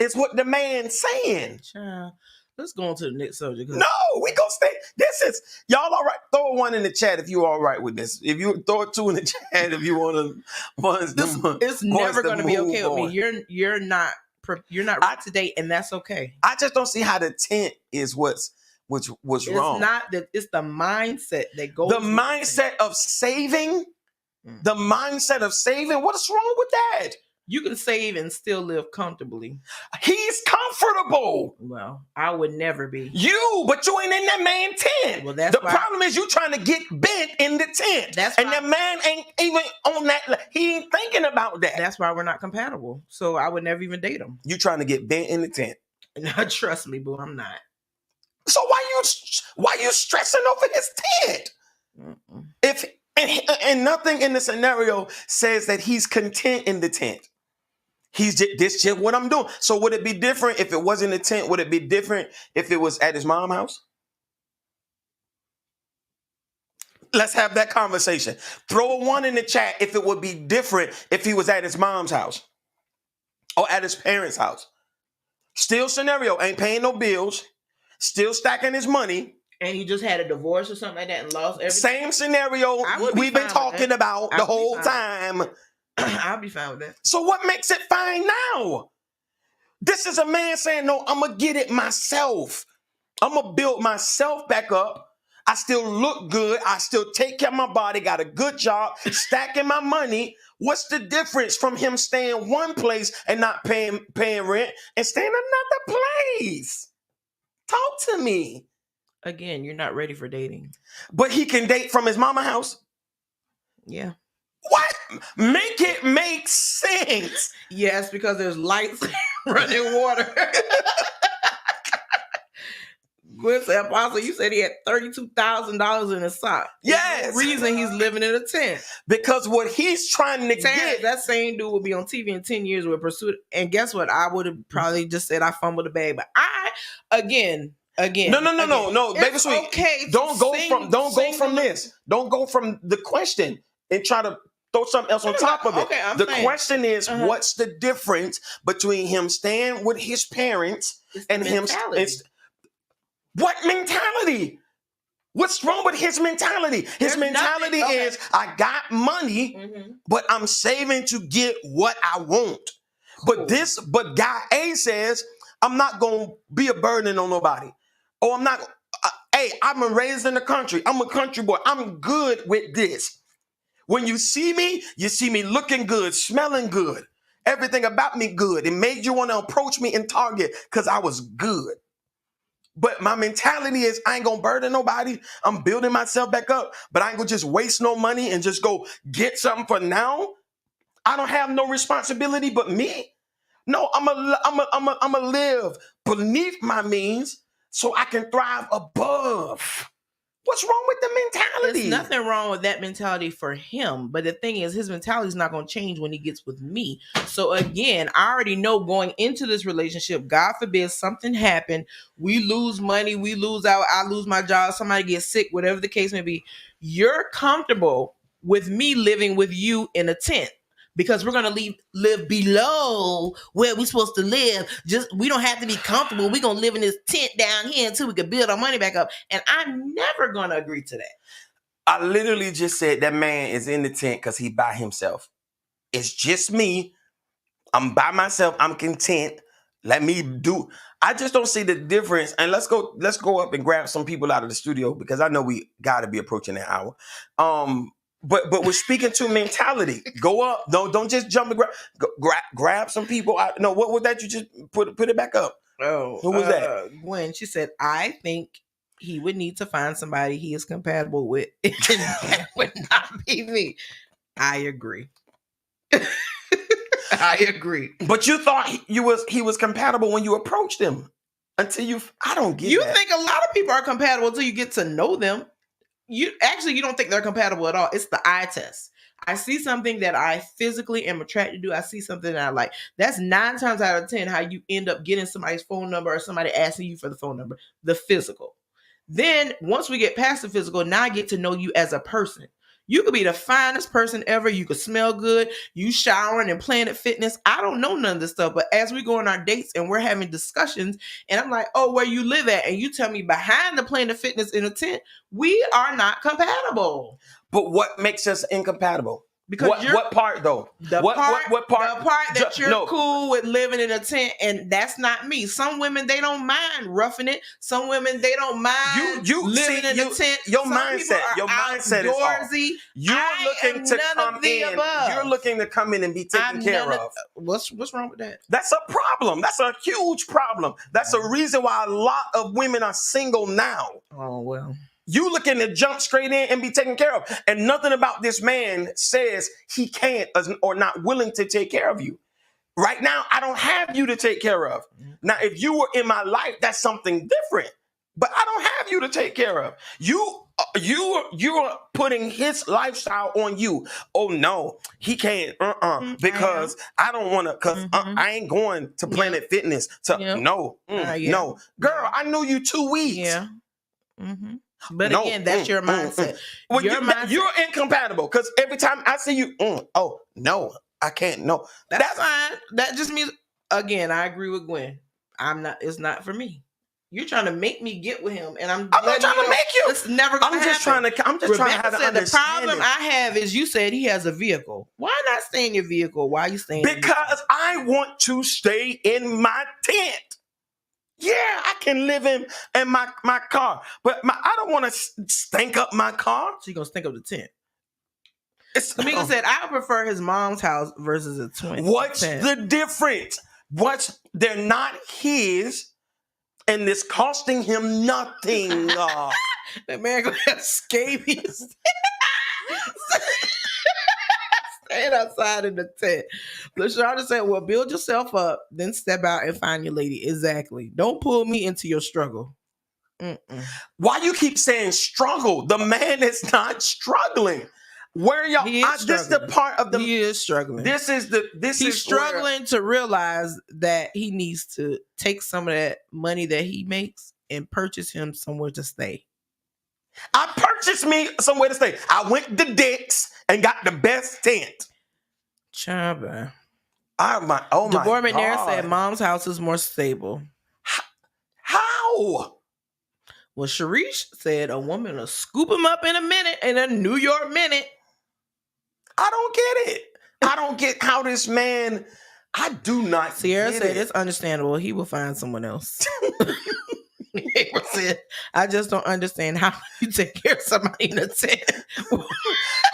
It's what the man's saying. Child. Let's go on to the next subject. No, we gonna stay. This is y'all all right. Throw a 1 in the chat if you all right with this. If you throw a 2 in the chat if you want to. It's never gonna be okay with me. You're not up to date, and that's okay. I just don't see how the tent is what's wrong. It's not that. It's the mindset that goes. The mindset of saving. The mindset of saving. What's wrong with that? You can save and still live comfortably. He's comfortable. Well, I would never be. But you ain't in that man tent. Well, that's the problem is you trying to get bent in the tent. That man ain't even on that. He ain't thinking about that. That's why we're not compatible. So I would never even date him. You trying to get bent in the tent. Trust me, boo, I'm not. So why you stressing over his tent? If and nothing in the scenario says that he's content in the tent. This just what I'm doing. So would it be different if it wasn't a tent? Would it be different if it was at his mom's house? Let's have that conversation. Throw a 1 in the chat if it would be different if he was at his mom's house or at his parents' house. Still scenario, ain't paying no bills, still stacking his money. And he just had a divorce or something like that and lost everything. Same scenario we've been talking about the whole time. I'll be fine with that. So what makes it fine now? This is a man saying, no, I'm going to get it myself. I'm going to build myself back up. I still look good. I still take care of my body, got a good job, stacking my money. What's the difference from him staying one place and not paying rent and staying another place? Talk to me. Again, you're not ready for dating. But he can date from his mama house? Yeah. What? Make it make sense. Yes, because there's lights running water. Gwen said, Apostle, you said he had $32,000 in his sock. Yes. The reason he's living in a tent. Because what he's trying to get. That same dude will be on TV in 10 years with Pursuit. And guess what? I would have probably just said I fumbled the bag. But Again. No, baby sweet. Okay. Don't go from this. Don't go from the question and try to throw something else on top of it. Okay, the question is, what's the difference between him staying with his parents and him? What mentality? What's wrong with his mentality? His mentality is, I got money, but I'm saving to get what I want. But guy A says, I'm not going to be a burden on nobody. Oh, I'm not. I'm raised in the country. I'm a country boy. I'm good with this. When you see me looking good, smelling good, everything about me good. It made you want to approach me in Target because I was good. But my mentality is I ain't going to burden nobody. I'm building myself back up, but I ain't going to just waste no money and just go get something for now. I don't have no responsibility but me. No, I'm a live beneath my means so I can thrive above. What's wrong with the mentality? There's nothing wrong with that mentality for him. But the thing is, his mentality is not going to change when he gets with me. So again, I already know going into this relationship, God forbid something happened. We lose money. We lose out. I lose my job. Somebody gets sick, whatever the case may be. You're comfortable with me living with you in a tent. Because we're going to live below where we're supposed to live. We don't have to be comfortable. We're going to live in this tent down here until we can build our money back up. And I'm never going to agree to that. I literally just said that man is in the tent because he by himself. It's just me. I'm by myself. I'm content. Let me do. I just don't see the difference. And let's go up and grab some people out of the studio because I know we got to be approaching that hour. But we're speaking to mentality. Go up. Don't just jump and grab some people. No, what was that? You just put it back up. Oh, who was that? Gwen. She said, I think he would need to find somebody he is compatible with. And that would not be me. I agree. I agree. But you thought he was compatible when you approached him until I don't get You that. think a lot of people are compatible until you get to know them. You don't think they're compatible at all. It's the eye test. I see something that I physically am attracted to. I see something that I like. That's 9 times out of 10 how you end up getting somebody's phone number or somebody asking you for the phone number. The physical. Then once we get past the physical, now I get to know you as a person. You could be the finest person ever. You could smell good. You showering and Planet Fitness. I don't know none of this stuff. But as we go on our dates and we're having discussions, and I'm like, oh, where you live at? And you tell me behind the Planet Fitness in a tent, we are not compatible. But what makes us incompatible? Because what part though? What part? The part that you're cool with living in a tent, and that's not me. Some women, they don't mind roughing it. Some women, they don't mind living in a tent. Your mindset is off. You're looking to come in. You're looking to come in and be taken care of. What's wrong with that? That's a problem. That's a huge problem. That's a reason why a lot of women are single now. Oh well. You looking to jump straight in and be taken care of. And nothing about this man says he can't or not willing to take care of you. Right now, I don't have you to take care of. Now, if you were in my life, that's something different. But I don't have you to take care of. You're putting his lifestyle on you. Oh, no, he can't. Because I don't want to, because I ain't going to Planet Fitness. No. Girl, I knew you 2 weeks. Yeah. But again, that's your mindset. Well, you're incompatible because every time I see you, oh no, I can't. No, that's fine. That just means, again, I agree with Gwen. It's not for me. You're trying to make me get with him, and I'm not trying to make you. It's never gonna happen. I'm just trying to have to understand. The problem I have is you said he has a vehicle. Why not stay in your vehicle? Why are you staying? Because I want to stay in my tent. Yeah, I can live in my car, but I don't want to stink up my car. So you're going to stink up the tent. Tamika said, I prefer his mom's house versus a twin. What's the difference? They're not his, and it's costing him nothing. That man going to have scabies. Staying outside in the tent. LaShonda said, well, build yourself up, then step out and find your lady. Exactly. Don't pull me into your struggle. Why you keep saying struggle? The man is not struggling. Where are y'all? This is the part of the. He is struggling. He's struggling to realize that he needs to take some of that money that he makes and purchase him somewhere to stay. I purchased me somewhere to stay. I went to Dick's and got the best tent. Chaba. DeBoer McNair said mom's house is more stable. How? Well, Sharice said a woman will scoop him up in a minute, in a New York minute. I don't get it. I don't get how this man. I do not. Sierra said it's understandable. He will find someone else. I just don't understand how you take care of somebody in a tent.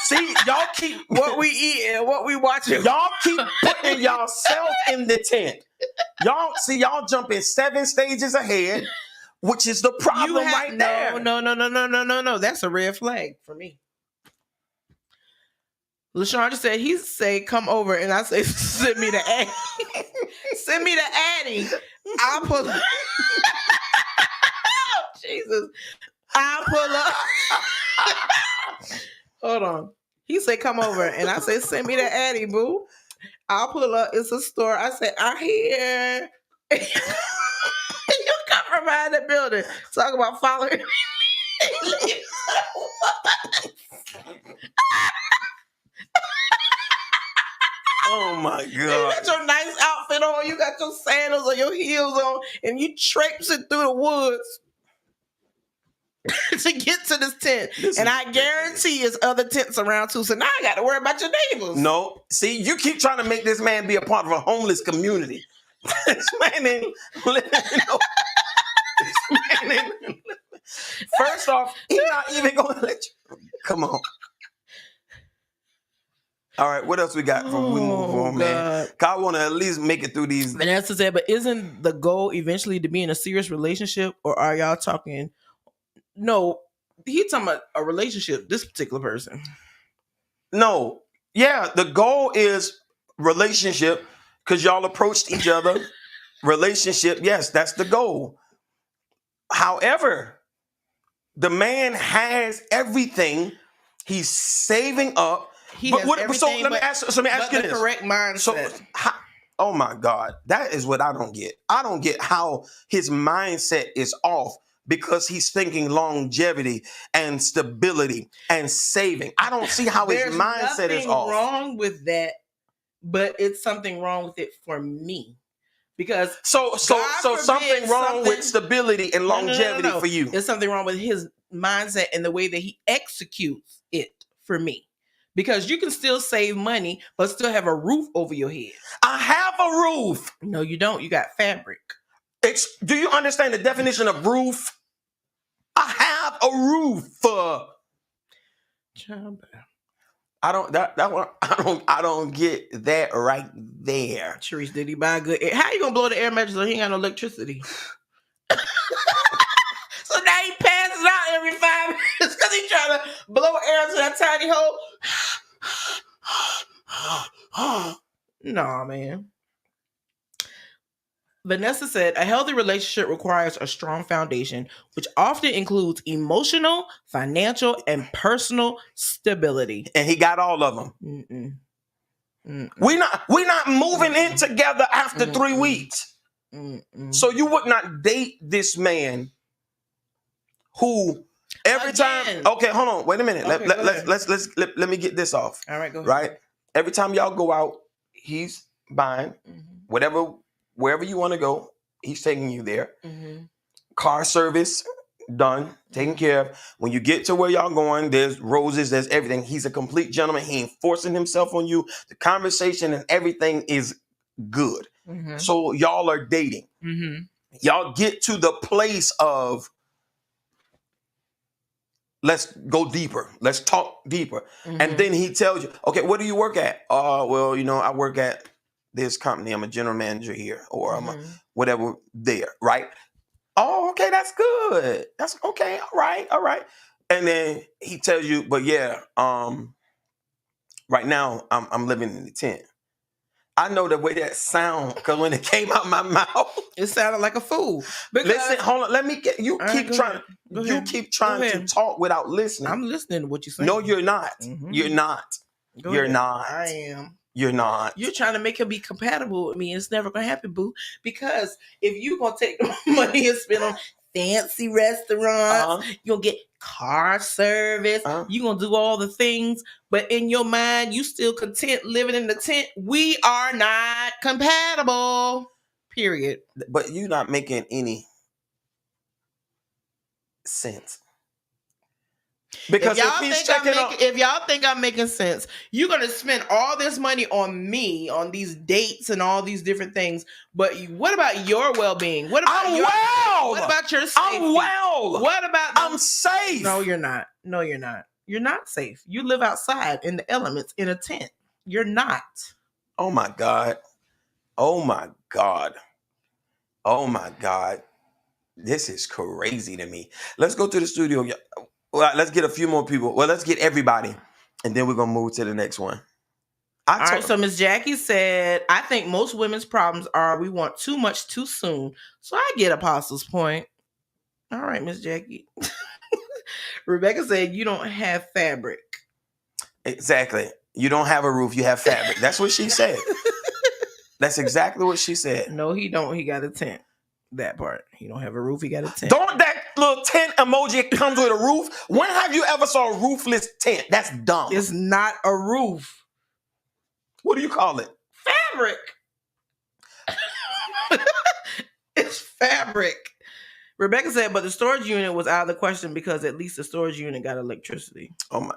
See, y'all keep what we eat and what we watching. Y'all keep putting yourself in the tent. Y'all jumping 7 stages ahead, which is the problem there. No. That's a red flag for me. LaShonda said he say come over, and I say send me the Addy. Send me the Addy. I'll pull up. Jesus. I'll pull up. Hold on. He said come over, and I say send me the Addy, boo. I'll pull up. It's a store. I say I'm here. You come from behind the building. Talk about following me. Oh my God. You got your nice outfit on, you got your sandals or your heels on, and you traipsing through the woods to get to this tent. And I guarantee there's other tents around too. So now I got to worry about your neighbors. No. See, you keep trying to make this man be a part of a homeless community. This man ain't living First off, he's not even going to let you. Come on. All right, what else we got from we move on, man? I want to at least make it through these. Vanessa said, but isn't the goal eventually to be in a serious relationship, or are y'all talking? No, he's talking about a relationship, this particular person. No, Yeah, the goal is relationship because y'all approached each other. Relationship, yes, that's the goal. However, the man has everything. He's saving up. He But has what? So everything, let me ask. So let me ask but you the this. correct mindset. So, oh my God, that is what I don't get. I don't get how his mindset is off because he's thinking longevity and stability and saving. I don't see how his There's mindset is nothing off. wrong with that, but it's something wrong with it for me. Because So God something forbid wrong with something- stability and longevity No. for you. There's something wrong with his mindset and the way that he executes it for me. Because you can still save money, but still have a roof over your head. I have a roof. No, you don't. You got fabric. Do you understand the definition of roof? I have a roof. I don't that one. I don't get that right there. Sharice, did he buy a good air? How you gonna blow the air mattress so he ain't got no electricity? So now he passes out every 5 minutes because he trying to blow air into that tiny hole. Nah, man. Vanessa said, a healthy relationship requires a strong foundation, which often includes emotional, financial, and personal stability. And he got all of them. Mm-mm. Mm-mm. We not moving in together after 3 weeks. Mm-mm. So you would not date this man who every time. Okay, hold on. Wait a minute. Okay, Let me get this off. All right, go ahead. Right. Every time y'all go out, he's buying wherever you want to go. He's taking you there. Mm-hmm. Car service done, taken care of. When you get to where y'all going, there's roses, there's everything. He's a complete gentleman. He ain't forcing himself on you. The conversation and everything is good. Mm-hmm. So y'all are dating. Mm-hmm. Y'all get to the place of let's go deeper. Let's talk deeper. Mm-hmm. And then he tells you, okay, what do you work at? Well, I work at this company. I'm a general manager here, or I'm a whatever there, right? Oh, okay, that's good. That's okay. All right. And then he tells you, but yeah, right now I'm living in the tent. I know the way that sound because when it came out my mouth, it sounded like a fool. Listen, hold on. Let me get you. Keep trying. You keep trying to talk without listening. I'm listening to what you're saying. No, you're not. Mm-hmm. You're not. You're not. I am. You're not. You're trying to make him be compatible with me. It's never gonna happen, boo. Because if you gonna take the money and spend on fancy restaurants, you're gonna get car service, you're gonna do all the things, but in your mind, you still content living in the tent. We are not compatible. Period. But you're not making any sense. Because if y'all think I'm making sense, you're gonna spend all this money on me, on these dates and all these different things. But what about your well-being? What about What about your safety? I'm well. What about I'm safe? No, you're not. No, you're not. You're not safe. You live outside in the elements in a tent. You're not. Oh my God. Oh my God. Oh my God. This is crazy to me. Let's go to the studio. Well, let's get a few more people. Well, let's get everybody. And then we're going to move to the next one. All right, so Miss Jackie said, I think most women's problems are we want too much too soon. So I get Apostle's point. All right, Miss Jackie. Rebecca said, you don't have fabric. Exactly. You don't have a roof. You have fabric. That's what she said. That's exactly what she said. No, he don't. He got a tent. That part. He don't have a roof. He got a tent. Don't that little tent emoji comes with a roof? When have you ever saw a roofless tent? That's dumb. It's not a roof. What do you call it? Fabric. It's fabric. Rebecca said, but the storage unit was out of the question because at least the storage unit got electricity. Oh my.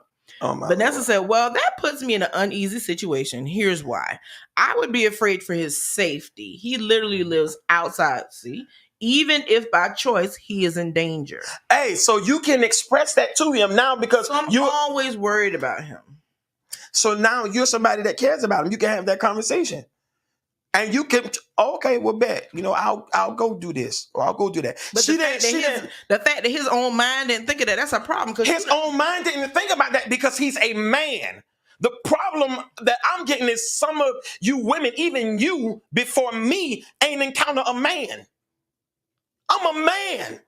Vanessa said, well, that puts me in an uneasy situation. Here's why. I would be afraid for his safety. He literally lives outside. See, even if by choice he is in danger. Hey, so you can express that to him now because you're always worried about him. So now you're somebody that cares about him. You can have that conversation. And you can, okay, well, bet, I'll go do this or I'll go do that. But the fact that his own mind didn't think of that, that's a problem. His own mind didn't think about that because he's a man. The problem that I'm getting is some of you women, even you before me, ain't encountered a man. I'm a man.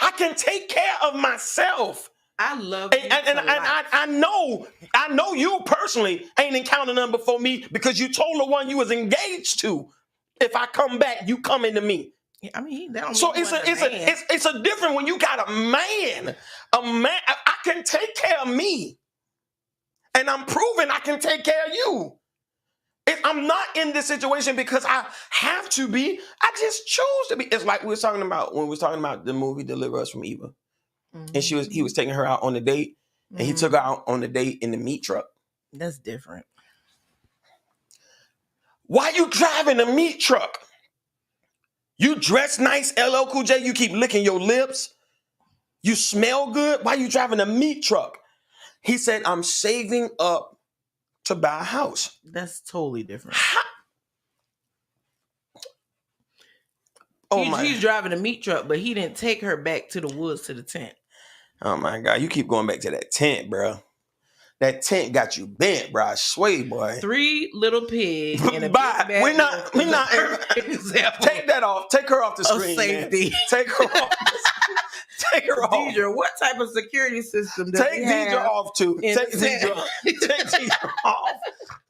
I can take care of myself. I love you And I know you personally ain't encountered none before me because you told the one you was engaged to, if I come back, you come into me. I mean, that don't So mean it's a different when you got a man. A man, I can take care of me, and I'm proving I can take care of you. I'm not in this situation because I have to be. I just choose to be. It's like we were talking about when we were talking about the movie Deliver Us from Eva. And he was taking her out on a date, and he took her out on a date in the meat truck. That's different. Why you driving a meat truck? You dress nice, LL Cool J. You keep licking your lips. You smell good. Why you driving a meat truck? He said, I'm saving up to buy a house. That's totally different. He's driving a meat truck, but he didn't take her back to the woods to the tent. Oh my God, you keep going back to that tent, bro. That tent got you bent, bro. I swear, boy. 3 little pigs in a bag. We're not. Take that off. Take her off the screen. Safety. Man. Take her off. Take her off. Deidre, what type of security system does Take Deidre off too. Take Deidre off.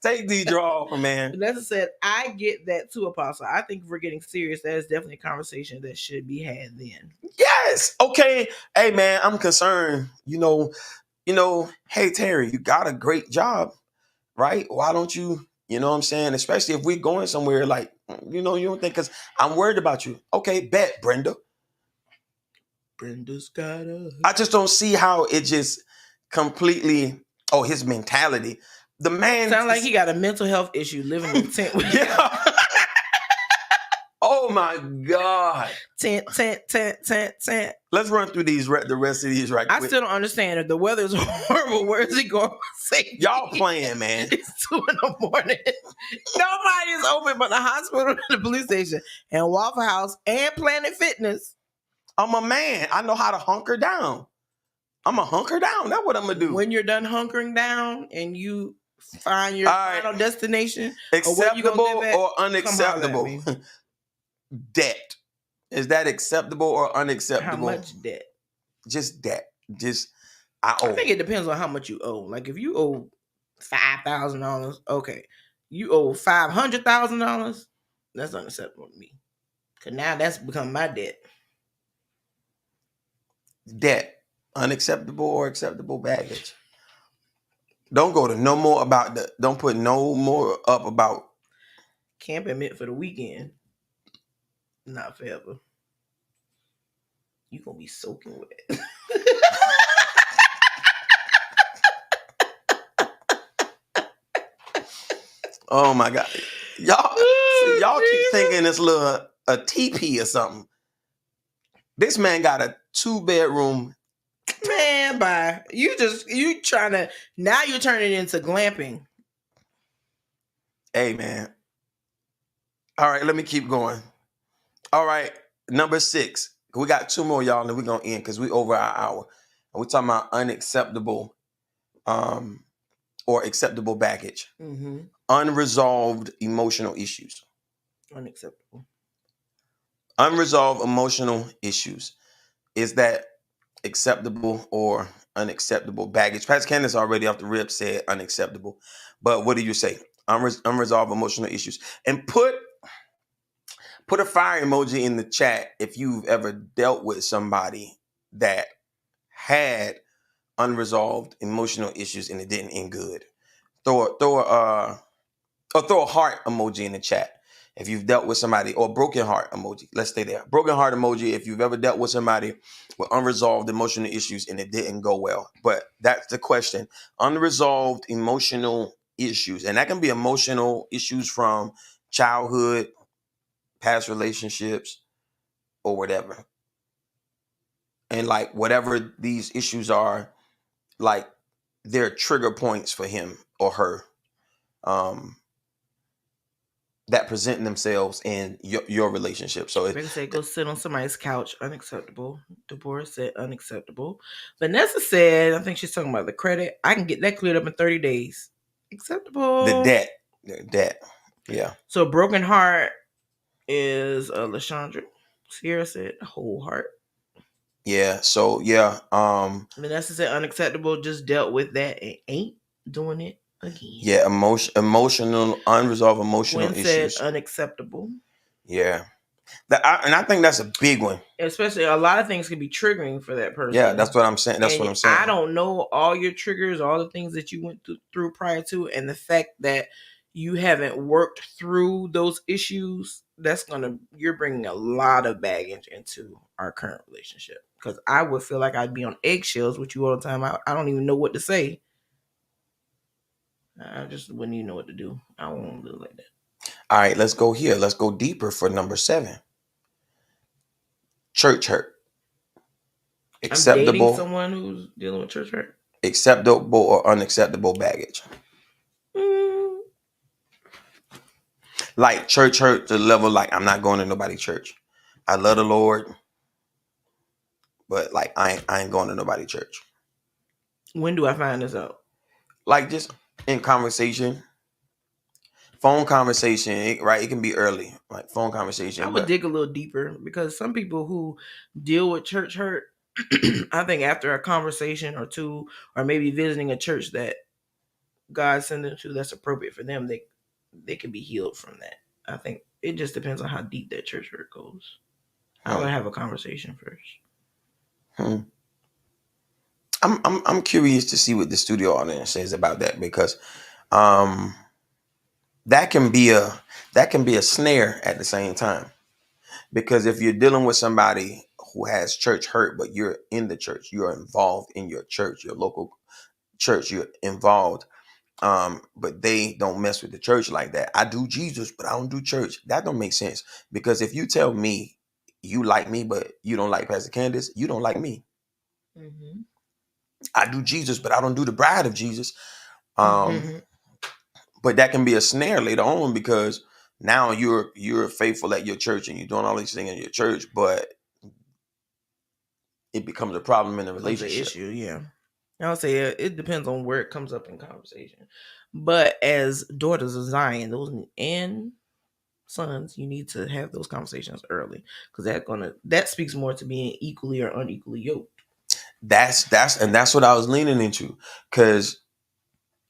Take Deidre off, man. Vanessa said, I get that too, Apostle. I think if we're getting serious, that is definitely a conversation that should be had then. Yes. Okay. Hey, man, I'm concerned. You know, hey, Terry, you got a great job, right? Why don't you, you know what I'm saying? Especially if we're going somewhere like, you don't think, because I'm worried about you. Okay, bet, Brenda. Brenda's got a... I just don't see how it just completely, his mentality. The man sounds like he got a mental health issue living in a tent with you. Oh my God. Tent. Let's run through the rest of these right quick. I still don't understand. If the weather's horrible, where is he going for safety? Y'all playing, man. It's 2 a.m. Nobody is open but the hospital and the police station and Waffle House and Planet Fitness. I'm a man. I know how to hunker down. I'm a hunker down. That's what I'm going to do. When you're done hunkering down and you find your final destination, acceptable or unacceptable? Debt. Is that acceptable or unacceptable? How much debt? Just debt. I think it depends on how much you owe. Like if you owe $5,000, okay. You owe $500,000, that's unacceptable to me. Because now that's become my debt. Debt. Unacceptable or acceptable baggage. Don't go to no more about don't put no more up about camping meant for the weekend. Not forever. You gonna be soaking wet. Oh my God. Y'all keep thinking it's a teepee or something. This man got a 2-bedroom. Man, bye. You're turning it into glamping. Hey, man. All right, let me keep going. All right, number 6. We got 2 more, y'all, and we're going to end because we over our hour. And we're talking about unacceptable or acceptable baggage. Mm-hmm. Unresolved emotional issues. Unacceptable. Unresolved emotional issues. Is that acceptable or unacceptable baggage? Pastor Candace already off the rip said unacceptable. But what do you say? Unresolved emotional issues. And put a fire emoji in the chat if you've ever dealt with somebody that had unresolved emotional issues and it didn't end good. Throw a heart emoji in the chat if you've dealt with somebody, or broken heart emoji. Let's stay there. Broken heart emoji if you've ever dealt with somebody with unresolved emotional issues and it didn't go well. But that's the question. Unresolved emotional issues. And that can be emotional issues from childhood, past relationships, or whatever. And like whatever these issues are, like they're trigger points for him or her that present themselves in your relationship. So Rebecca said, go sit on somebody's couch. Unacceptable. Deborah said unacceptable. Vanessa said, I think she's talking about the credit. I can get that cleared up in 30 days. Acceptable. The debt. Yeah. So broken heart is LaShondra. Sierra said whole heart. Yeah. So yeah. Vanessa said unacceptable. Just dealt with that and ain't doing it again. Yeah. Emotional, unresolved emotional Gwen said issues. unacceptable. Yeah. And I think that's a big one. Especially a lot of things can be triggering for that person. Yeah, that's what I'm saying. That's what I'm saying. I don't know all your triggers, all the things that you went through prior to, and the fact that you haven't worked through those issues, you're bringing a lot of baggage into our current relationship. Because I would feel like I'd be on eggshells with you all the time. I don't even know what to say. I just wouldn't even know what to do. I won't live like that. All right, let's go here. Let's go deeper for number 7. Church hurt. Acceptable. I'm dating someone who's dealing with church hurt. Acceptable or unacceptable baggage. Like church hurt to the level like I'm not going to nobody's church. I love the Lord, but like I ain't going to nobody's church. When do I find this out? Like just in conversation. Phone conversation, right? It can be early, like phone conversation. I would dig a little deeper because some people who deal with church hurt, I think after a conversation or two, or maybe visiting a church that God sent them to that's appropriate for them, they can be healed from that. I think it just depends on how deep that church hurt goes. I would have a conversation first. I'm curious to see what the studio audience says about that because that can be a snare at the same time. Because if you're dealing with somebody who has church hurt, but you're in the church, you're involved in your church, your local church, you're involved, but they don't mess with the church like that. I do Jesus, but I don't do church. That don't make sense. Because if you tell me you like me, but you don't like Pastor Candace, you don't like me. Mm-hmm. I do Jesus, but I don't do the bride of Jesus. But that can be a snare later on because now you're faithful at your church and you're doing all these things in your church, but it becomes a problem in the relationship. Issue, yeah. I'll say it depends on where it comes up in conversation. But as daughters of Zion, those and sons, you need to have those conversations early because that speaks more to being equally or unequally yoked. That's what I was leaning into because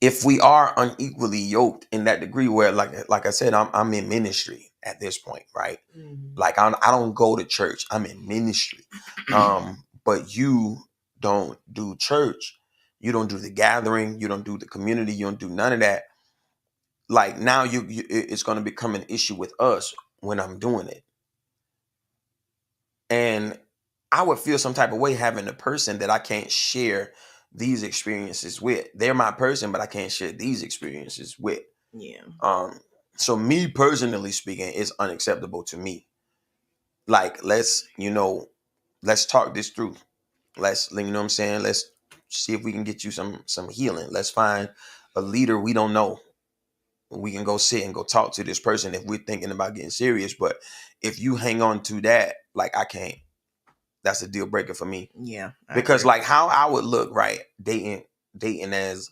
if we are unequally yoked in that degree where like I said, I'm in ministry at this point, right? Mm-hmm. Like I don't go to church. I'm in ministry. But you don't do church. You don't do the gathering. You don't do the community. You don't do none of that. Like now it's going to become an issue with us when I'm doing it. And I would feel some type of way having a person that I can't share these experiences with. They're my person, but I can't share these experiences with. Yeah. So me personally speaking, it's unacceptable to me. Like, let's talk this through. Let's, you know what I'm saying? Let's see if we can get you some healing. Let's find a leader we don't know. We can go sit and go talk to this person if we're thinking about getting serious. But if you hang on to that, like I can't. That's a deal breaker for me. Yeah. Because like how I would look, right, dating as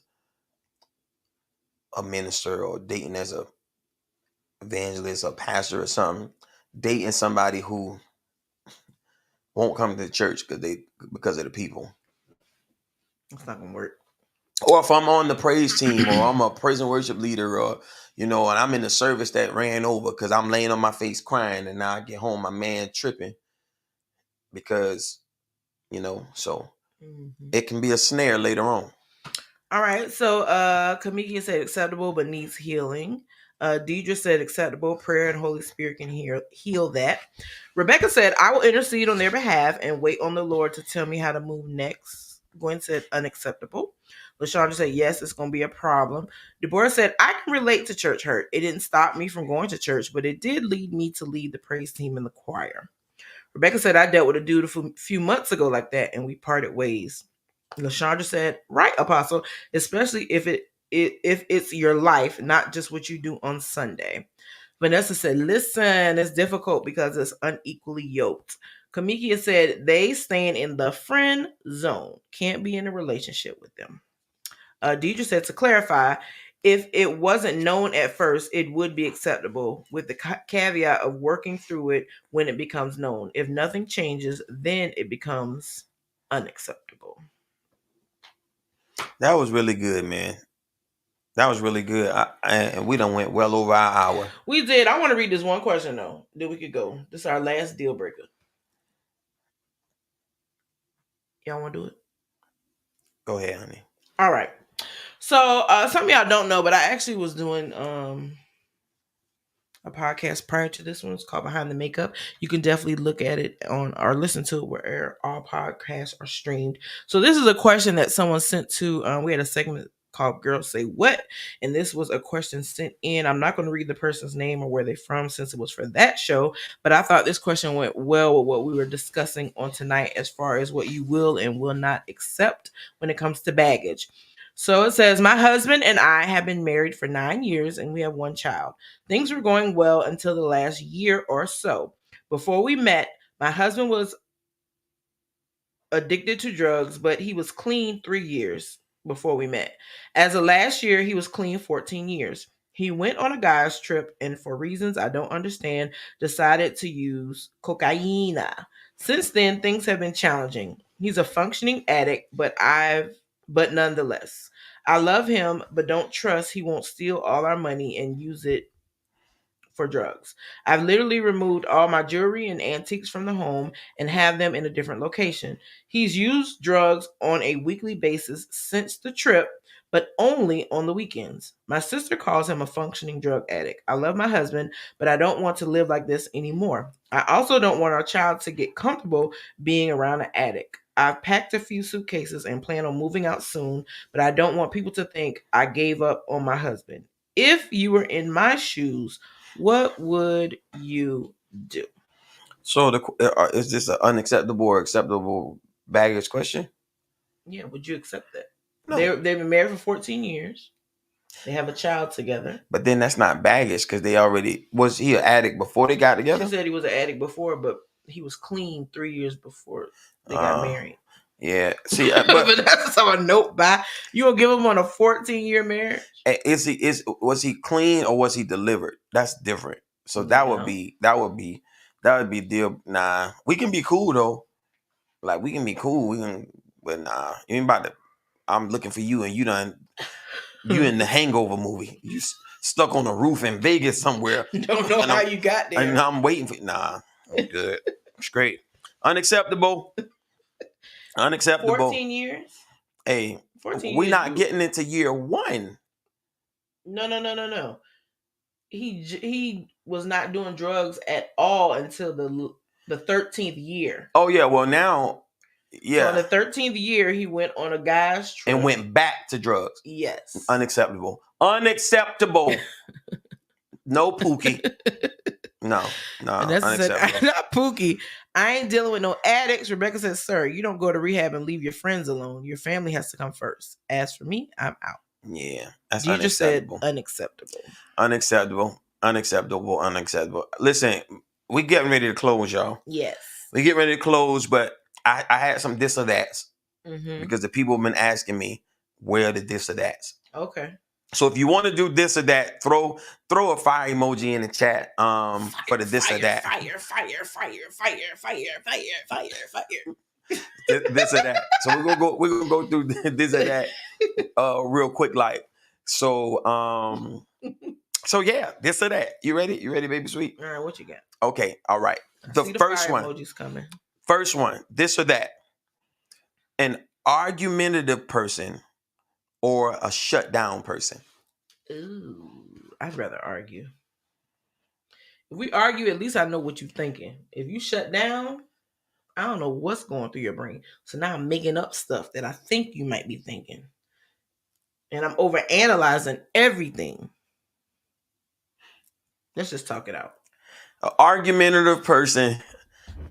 a minister or dating as a evangelist or pastor or something, dating somebody who won't come to the church because of the people. It's not gonna work. Or if I'm on the praise team or I'm a praise and worship leader or, and I'm in the service that ran over because I'm laying on my face crying and now I get home, my man tripping because, so it can be a snare later on. All right. So Kamiki said acceptable but needs healing. Deidre said acceptable. Prayer and Holy Spirit can heal that. Rebecca said, I will intercede on their behalf and wait on the Lord to tell me how to move next. Gwen said unacceptable. LaShondra said, yes, it's going to be a problem. Deborah said, I can relate to church hurt. It didn't stop me from going to church, but it did lead me to lead the praise team in the choir. Rebecca said, I dealt with a dude a few months ago like that, and we parted ways. LaShondra said, right, Apostle, especially if it's your life, not just what you do on Sunday. Vanessa said, listen, it's difficult because it's unequally yoked. Kamikia said, they staying in the friend zone. Can't be in a relationship with them. Deidre said, to clarify, If it wasn't known at first, it would be acceptable, with the caveat of working through it when it becomes known. If nothing changes, then it becomes unacceptable. That was really good, man. That was really good. And we done went well over our hour. We did. I want to read this one question though. Then we could go. This is our last deal breaker. Y'all want to do it? Go ahead, honey. All right. So some of y'all don't know, but I actually was doing a podcast prior to this one. It's called Behind the Makeup. You can definitely look at it on or listen to it where all podcasts are streamed. So this is a question that someone sent to. We had a segment called Girls Say What, and this was a question sent in. I'm not going to read the person's name or where they're from since it was for that show, but I thought this question went well with what we were discussing on tonight as far as what you will and will not accept when it comes to baggage. So it says, my husband and I have been married for 9 years and we have one child. Things were going well until the last year or so. Before we met, my husband was addicted to drugs, but he was clean 3 years before we met. As of last year, he was clean 14 years. He went on a guy's trip and for reasons I don't understand, decided to use cocaine. Since then, things have been challenging. He's a functioning addict, but nonetheless, I love him, but don't trust he won't steal all our money and use it for drugs. I've literally removed all my jewelry and antiques from the home and have them in a different location. He's used drugs on a weekly basis since the trip, but only on the weekends. My sister calls him a functioning drug addict. I love my husband, but I don't want to live like this anymore. I also don't want our child to get comfortable being around an addict. I've packed a few suitcases and plan on moving out soon, but I don't want people to think I gave up on my husband. If you were in my shoes, what would you do? So is this an unacceptable or acceptable baggage question? Yeah, would you accept that? No. They've been married for 14 years. They have a child together. But then that's not baggage because was he an addict before they got together? She said he was an addict before, but he was clean 3 years before they got married. Yeah. See, but that's a note by. You gonna give him on a 14-year marriage? Was he clean or was he delivered? That's different. So that would be deal. Nah, we can be cool though. Like we can be cool. But nah, you ain't about to. I'm looking for you and you in the Hangover movie. You stuck on a roof in Vegas somewhere. Don't know how you got there. And I'm waiting for. Nah, I'm good. It's great. Unacceptable. 14 years. Hey, we're not getting into year 1. No. He was not doing drugs at all until the 13th year. Oh yeah, well now, yeah. So in the 13th year, he went on a guy's trip and went back to drugs. Yes. Unacceptable. No Pookie. No. And that's unacceptable. Not Pookie. I ain't dealing with no addicts. Rebecca says, sir, you don't go to rehab and leave your friends alone. Your family has to come first. As for me, I'm out. Yeah. That's you just said unacceptable. Unacceptable. Listen, we getting ready to close, y'all. Yes. We get ready to close, but I had some this or that's. Because the people have been asking me where the this or that's. Okay. So if you want to do this or that, throw a fire emoji in the chat for the this or that. Fire. This or that. So we're gonna go through this or that real quick, like. So yeah, this or that. You ready? You ready, baby sweet? All right, what you got? Okay, all right. The first one. Emoji's coming. First one, this or that. An argumentative person or a shut down person? Ooh, I'd rather argue. If we argue, at least I know what you're thinking. If you shut down, I don't know what's going through your brain. So now I'm making up stuff that I think you might be thinking. And I'm overanalyzing everything. Let's just talk it out. An argumentative person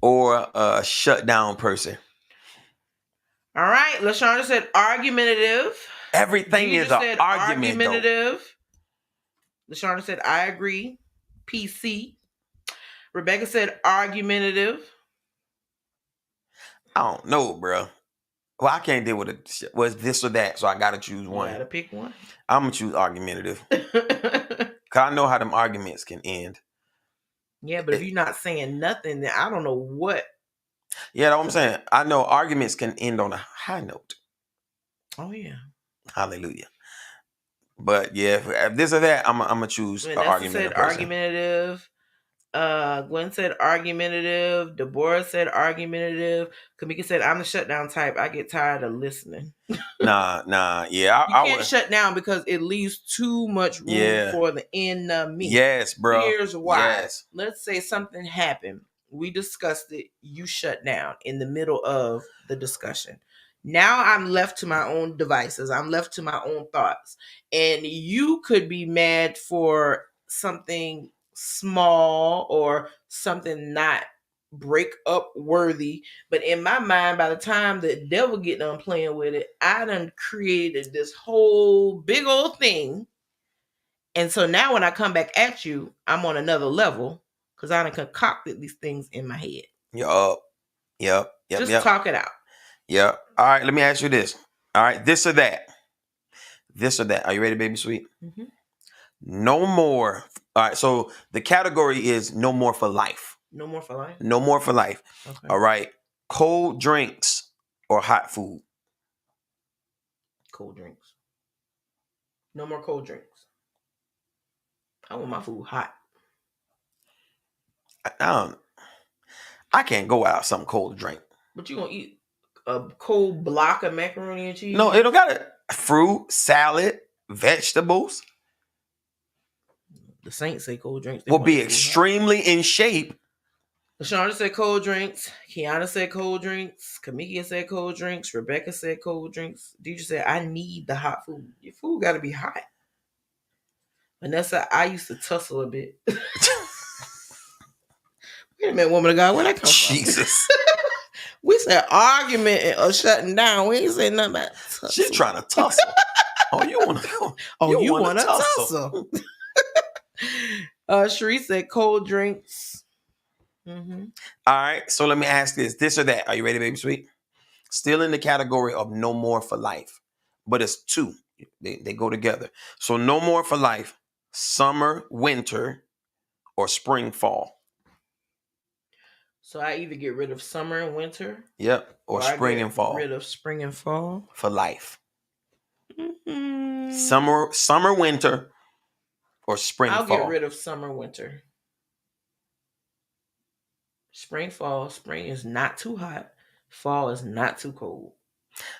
or a shut down person? All right. LaShonda said argumentative. Everything is an argument. Argumentative. LaShonda said, I agree. PC. Rebecca said argumentative. I don't know, bro. Well, I can't deal with it. Was this or that? So I gotta choose You one. gotta pick one. I'm gonna choose argumentative. Cause I know how them arguments can end. Yeah, but if you're not saying nothing, then I don't know what. Yeah, that's what I'm saying. I know arguments can end on a high note. Oh yeah. Hallelujah. But yeah, if this or that, I'm gonna choose an argumentative said person. Argumentative. Gwen said argumentative. Deborah said argumentative. Kamika said I'm the shutdown type. I get tired of listening. Nah. Yeah, You can't shut down because it leaves too much room for the enemy. Yes, bro. Here's why. Yes. Let's say something happened. We discussed it. You shut down in the middle of the discussion. Now I'm left to my own devices. I'm left to my own thoughts. And you could be mad for something small or something not break up worthy. But in my mind, by the time the devil get done playing with it, I done created this whole big old thing. And so now when I come back at you, I'm on another level because I done concocted these things in my head. Yep. Just talk it out. Yep. All right, let me ask you this. All right, this or that. This or that. Are you ready, baby sweet? Mm-hmm. No more. All right, so the category is no more for life. No more for life? No more for life. Okay. All right. Cold drinks or hot food? Cold drinks. No more cold drinks. I want my food hot. I can't go out something cold to drink. But you gonna eat a cold block of macaroni and cheese? No, it don't got it. Fruit, salad, vegetables. The Saints say cold drinks. Will be extremely in shape. LaShonda said cold drinks. Kiana said cold drinks. Kamika said cold drinks. Rebecca said cold drinks. Deidre said, I need the hot food. Your food got to be hot. Vanessa, I used to tussle a bit. Wait a minute, woman of God. Where'd that come from? Jesus. We said argument or shutting down. We ain't saying nothing about tussle. She's trying to tussle. Oh, you want to you want to tussle. Sheree said cold drinks. Mm-hmm. All right, so let me ask this or that. Are you ready, baby sweet? Still in the category of no more for life, but it's two. They go together. So no more for life, summer, winter, or spring, fall. So I either get rid of summer and winter. Yep, or spring and fall. Rid of spring and fall for life. Mm-hmm. Summer, winter, or spring, fall. I'll get rid of summer, winter. Spring, fall. Spring is not too hot. Fall is not too cold.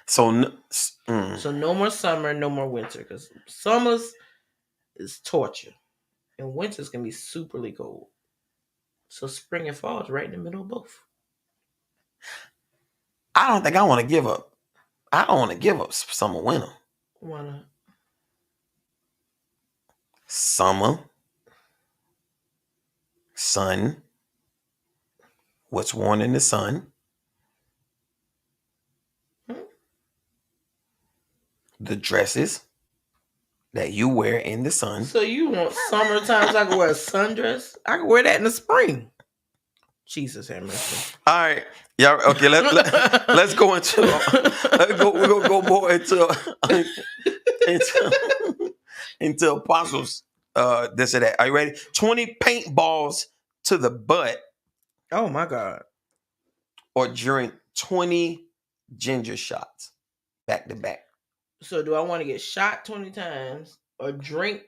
So no more summer, no more winter, because summers is torture, and winters can be superly cold. So spring and fall is right in the middle of both. I don't think I want to give up. I don't want to give up summer, winter. Why not? Summer, sun. What's worn in the sun? The dresses that you wear in the sun. So you want summertime so I can wear a sundress? I can wear that in the spring. Jesus have mercy. All right. Yeah, okay, let's go into we're gonna go more into apostles this or that. Are you ready? 20 paintballs to the butt. Oh my God. Or drink 20 ginger shots back to back. So do I want to get shot 20 times or drink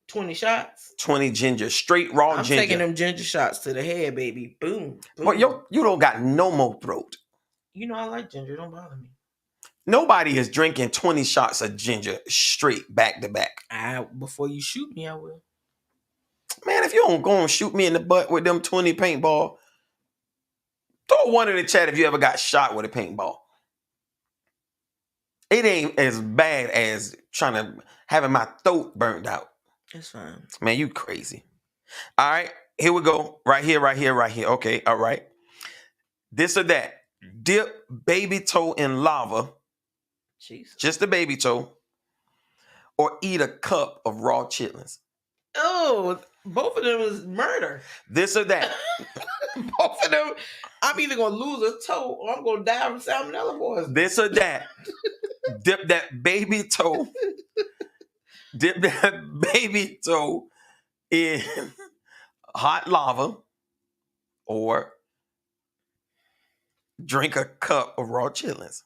20 shots? 20 ginger, straight raw ginger. I'm taking them ginger shots to the head, baby. Boom. Boom. But you don't got no more throat. You know I like ginger. Don't bother me. Nobody is drinking 20 shots of ginger straight back to back. Before you shoot me, I will. Man, if you don't go and shoot me in the butt with them 20 paintball, throw one in the chat if you ever got shot with a paintball. It ain't as bad as having my throat burnt out. It's fine. Man, you crazy. All right, here we go. Right here. Okay, all right. This or that. Dip baby toe in lava. Jesus. Just the baby toe. Or eat a cup of raw chitlins. Oh, both of them is murder. This or that. both of them, I'm either gonna lose a toe or I'm gonna die from salmonella poisoning. This or that. Dip that baby toe. Dip that baby toe in hot lava, or drink a cup of raw chitlins.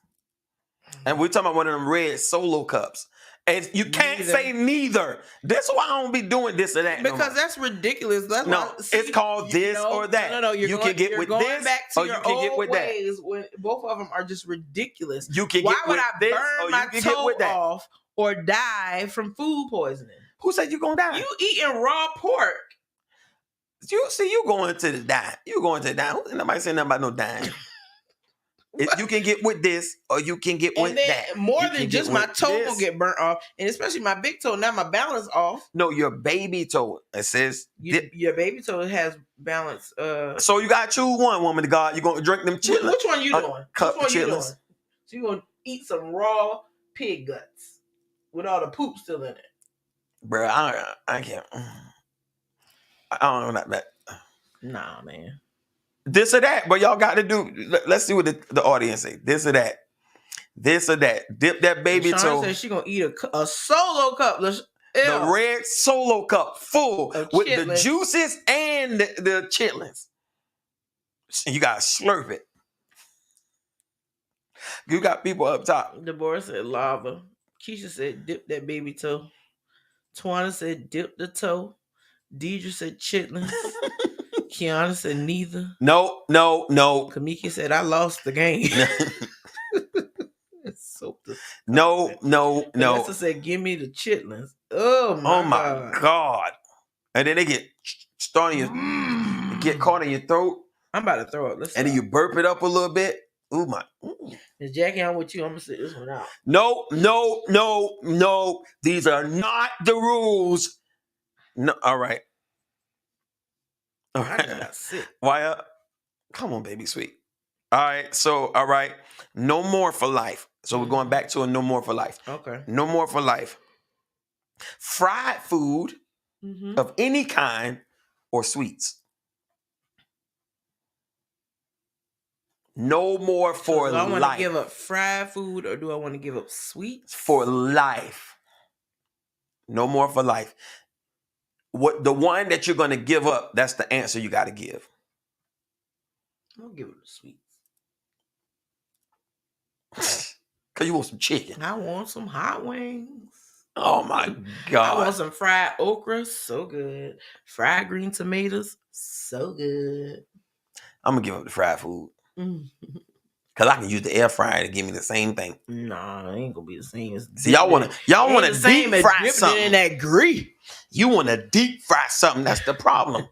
And we're talking about one of them red Solo cups. And you can't say neither. That's why I don't be doing this or that. Because that's ridiculous. That's no, why, see, it's called this or that. No, you can get with this, back to or your you can get with ways that. when both of them are just ridiculous. You can why get would with I this, burn or my you can get with toe that. off or die from food poisoning? Who said you gonna die? You eating raw pork. You going to the die. You going to the die. Nobody saying nothing about no dying. You can get with this, or you can get with that. More you than just my toe will get burnt off, and especially my big toe. Now my balance off. No, your baby toe. It says your baby toe has balance. So you gotta choose one, woman of God. You gonna drink them chitlins? Which one you doing? Cup Which one you doing? chitlins. So you gonna eat some raw pig guts with all the poop still in it? Bro, I can't. I don't know that. Nah, man. This or that, but y'all got to do. Let's see what the audience say. This or that. This or that. Dip that baby toe. Said she gonna eat a Solo cup. The red Solo cup full with chitlins. The juices and the chitlins. You gotta slurp it. You got people up top. Deborah said lava. Keisha said dip that baby toe. Twana said dip the toe. Deidre said chitlins. Kiana said neither. No. Kamiki said I lost the game. It's so no. Vanessa said give me the chitlins. Oh my God. And then they get starting get caught in your throat. I'm about to throw it. And then you burp it up a little bit. Ooh my. Is Jackie on with you? I'm gonna sit this one out. No. These are not the rules. No, all right. All right. Why come on, baby sweet. All right. So, all right. No more for life. So we're going back to a no more for life. Okay. No more for life. Fried food of any kind or sweets. No more for life. Do I want to give up fried food or do I want to give up sweets? For life. No more for life. What the one that you're going to give up, that's the answer you got to give. I'll give it the sweets. Because you want some chicken. I want some hot wings. Oh, my God. I want some fried okra. So good. Fried green tomatoes. So good. I'm going to give up the fried food. Because I can use the air fryer to give me the same thing. Nah, it ain't going to be the same. See, y'all want to deep fry something. In that grease. You want to deep fry something. That's the problem.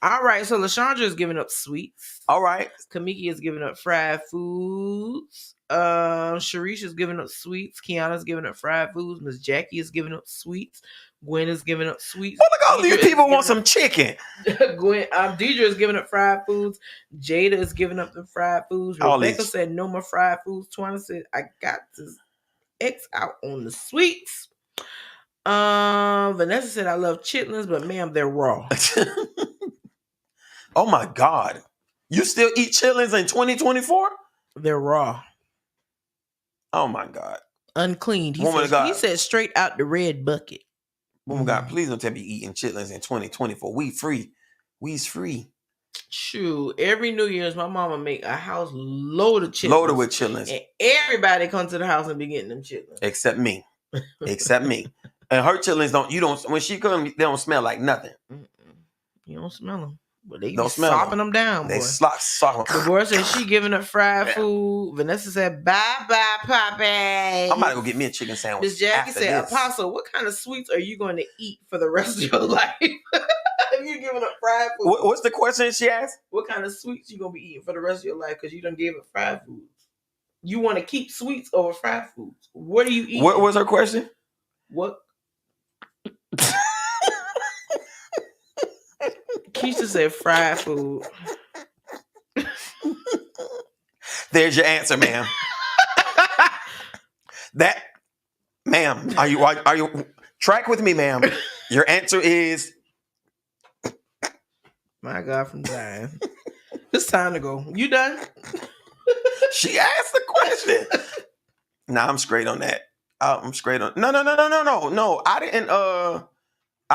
All right. So LaShondra is giving up sweets. All right. Kamiki is giving up fried foods. Sharice is giving up sweets. Kiana's giving up fried foods. Miss Jackie is giving up sweets. Gwen is giving up sweets. Well, look, all these people want some chicken. Deidre is giving up fried foods. Jada is giving up the fried foods. Rebecca said no more fried foods. Twana said I got to X out on the sweets. Vanessa said I love chitlins, but ma'am, they're raw. Oh my God. You still eat chitlins in 2024? They're raw. Oh my God. Unclean. He said straight out the red bucket. Woman God, please don't tell me eating chitlins in 2024. We free. We's free. Shoot, every New Year's, my mama make a house loaded with chitlins. And everybody comes to the house and be getting them chitlins. Except me. And her chitlins when she comes, they don't smell like nothing. You don't smell them. But they be slopping them down, boy. They slop. Deborah said she giving up fried food. Vanessa said, bye-bye, Poppy. I'm about to go get me a chicken sandwich. Miss Jackie said, Apostle, what kind of sweets are you going to eat for the rest of your life? If you giving up fried food. What's the question she asked? What kind of sweets you going to be eating for the rest of your life because you done gave up fried foods? You want to keep sweets over fried foods. What are you eating? What was her question? What? Keisha said fried food. There's your answer, ma'am. Ma'am, are you track with me, ma'am? Your answer is My God, from Zion. It's time to go. You done? She asked the question. Nah, I'm straight on that. I'm straight on. No. I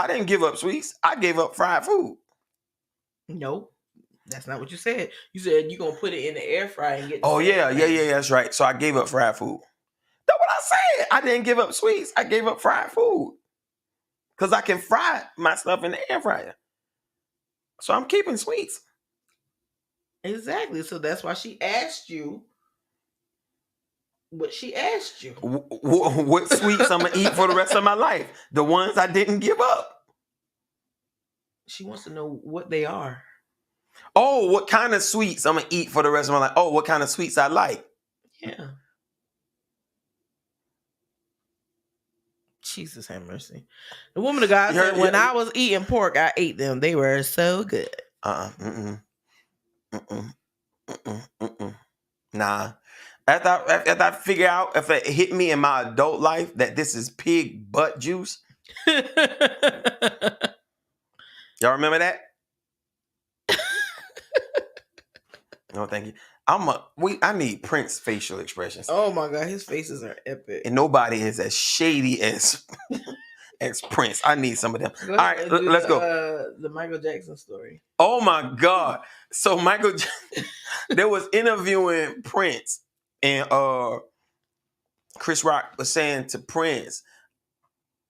didn't give up sweets. I gave up fried food. Nope. That's not what you said. You said you're gonna put it in the air fryer and get the Oh same yeah, thing. that's right. So I gave up fried food. That's what I said. I didn't give up sweets. I gave up fried food. Because I can fry my stuff in the air fryer. So I'm keeping sweets. Exactly. So that's why she asked you what she asked you. What sweets I'm gonna eat for the rest of my life? The ones I didn't give up. She wants to know what they are. Oh, what kind of sweets I'm gonna eat for the rest of my life? Oh, what kind of sweets I like? Yeah. Jesus have mercy. The woman of God said, when I was eating pork, I ate them. They were so good. Nah. After I figure out if it hit me in my adult life that this is pig butt juice. Y'all remember that? No, thank you. I need Prince facial expressions. Oh my God, his faces are epic. And nobody is as shady as Prince. I need some of them. All right, let's go. The Michael Jackson story. Oh my God. So there was interviewing Prince, and Chris Rock was saying to Prince,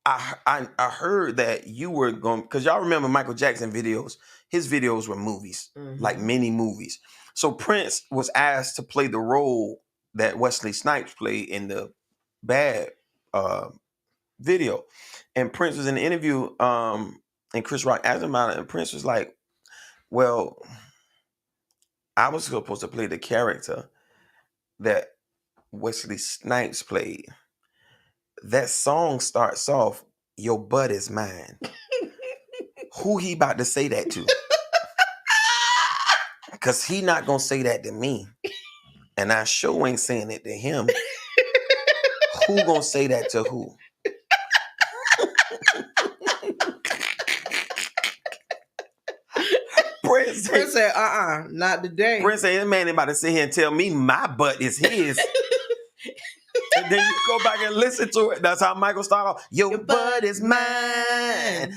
I heard that you were going, because y'all remember Michael Jackson videos. His videos were movies, like mini movies. So Prince was asked to play the role that Wesley Snipes played in the Bad video. And Prince was in the interview, and Chris Rock asked him about it, and Prince was like, well, I was supposed to play the character that Wesley Snipes played. That song starts off, "Your butt is mine." Who he about to say that to? Because he not going to say that to me. And I sure ain't saying it to him. Who going to say that to who? Prince said, not today. Prince said, this man ain't about to sit here and tell me my butt is his. And then you go back and listen to it. That's how Michael started off. Your butt is mine.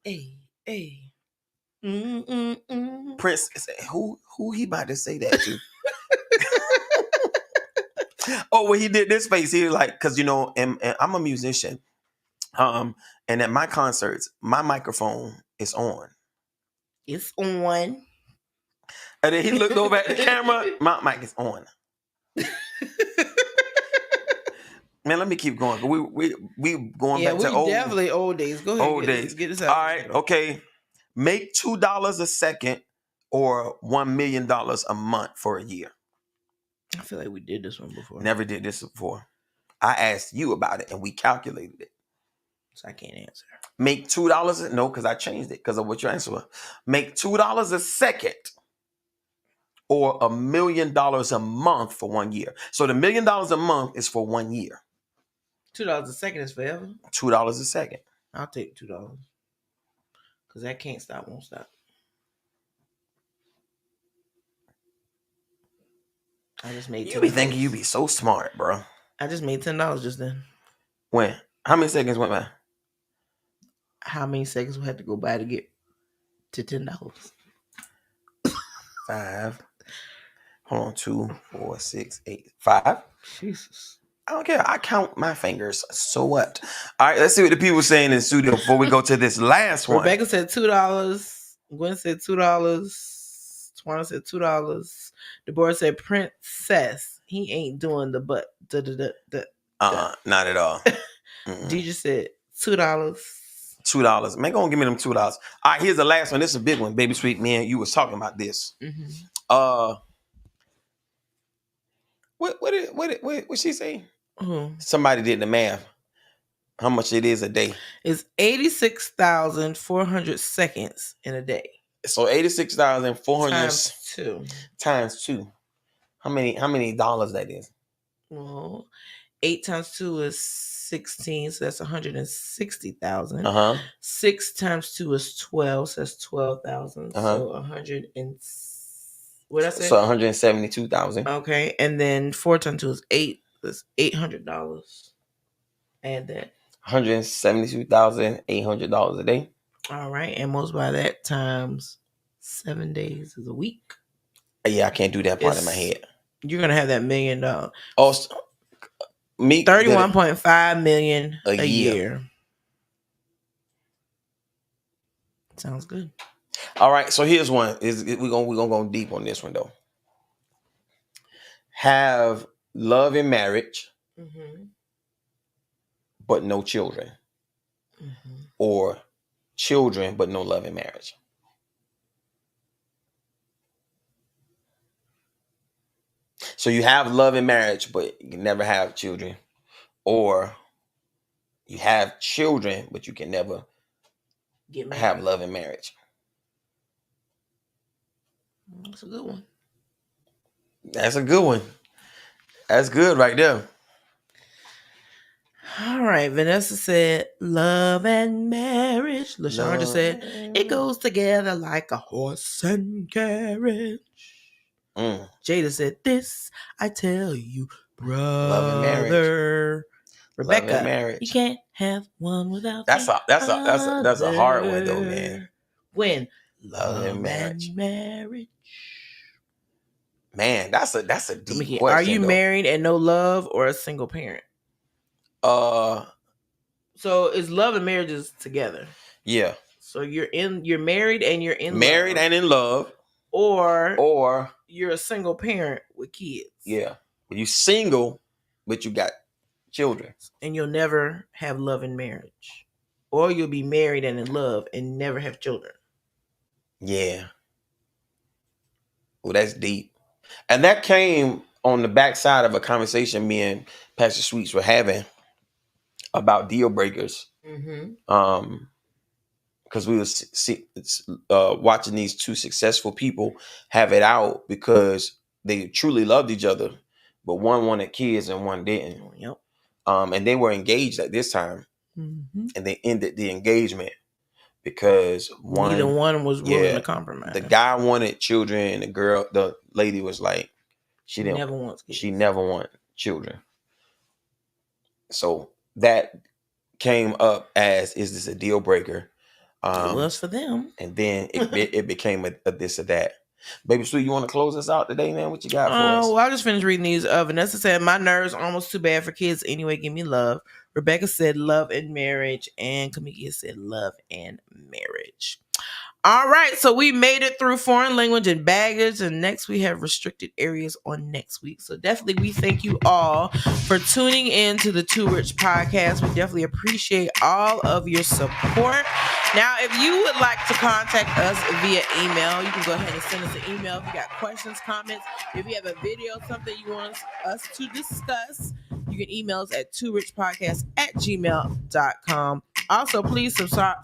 Hey. Prince said, who he about to say that to? Oh, when he did this face, he was like, because and I'm a musician. And at my concerts, my microphone is on. It's on. And then he looked over at the camera. My mic is on. Man, let me keep going. We going back to old. Definitely old days. Go ahead. Old days. Get this out. All right. Okay. Make $2 a second or $1 million a month for a year. I feel like we did this one before. Never did this before. I asked you about it and we calculated it. So I can't answer. Make $2. No, because I changed it because of what your answer was. Make $2 a second or $1 million a month for 1 year. So the $1 million a month is for 1 year. $2 a second is forever. $2 a second. I'll take $2. Because that can't stop, won't stop. I just made $10. You be thinking you be so smart, bro. I just made $10 just then. When? How many seconds went by? How many seconds we had to go by to get to $10? 5. Hold on, 2, 4, 6, 8, 5. Jesus. I don't care. I count my fingers. So what? All right, let's see what the people saying in the studio before we go to this last one. Rebecca said $2. Gwen said $2. Twana said $2. Deborah said Princess. He ain't doing the butt. Not at all. DJ said $2. $2. Man, go on, give me them $2. All right, here's the last one. This is a big one, Baby Sweet. Man, you was talking about this. What she say? Somebody did the math. How much it is a day? It's 86,400 seconds in a day. So 86,400 times 2. How many dollars that is? Well, 8 times 2 is 16, so that's 160,000. Uh-huh. 6 times 2 is 12, so that's 12,000. Uh-huh. So 100 and what did I say? So 172,000. Okay, and then 4 times 2 is 8. That's $800. Add that. $172,800 a day. All right, and multiply that times 7 days is a week. Yeah, I can't do that part in my head. You're gonna have that $1 million. Oh, me 31.5 million a year. Sounds good. All right, so here's one. We're gonna go deep on this one though. Have love in marriage, but no children, or children but no love in marriage. So you have love in marriage, but you can never have children, or you have children, but you can never have love in marriage. That's a good one. That's a good one. That's good right there. All right. Vanessa said, love and marriage. LaShawn just said, it goes together like a horse and carriage. Jada said, this I tell you, brother. Love and marriage. Rebecca, love and marriage. You can't have one without that's a hard one though, man. When love and marriage. Man, that's a deep question. Are you married and no love, or a single parent? So is love and marriage is together? Yeah. So you're married and you're in married love. And in love, or you're a single parent with kids. Yeah, you single, but you got children, and you'll never have love in marriage, or you'll be married and in love and never have children. Yeah. Well, that's deep. And that came on the backside of a conversation me and Pastor Sweets were having about deal breakers. Because we were watching these two successful people have it out because they truly loved each other, but one wanted kids and one didn't. Yep. And they were engaged at this time, and they ended the engagement because neither one was willing to compromise. The guy wanted children, and the lady was like, she never wants children. So that came up as, is this a deal breaker? It was for them, and then it became a this or that. Baby Sue, you want to close us out today, man? What you got for us? Well, I just finished reading these. Vanessa said, my nerves almost too bad for kids anyway. Give me love. Rebecca said, love and marriage. And Kamikia said, love and marriage. All right, so we made it through foreign language and baggage, and next we have restricted areas on next week. So definitely we thank you all for tuning in to the Too Rich podcast. We definitely appreciate all of your support. Now, if you would like to contact us via email, you can go ahead and send us an email if you got questions, comments. If you have a video, something you want us to discuss, you can email us at tworichpodcast@gmail.com. Also, please subscribe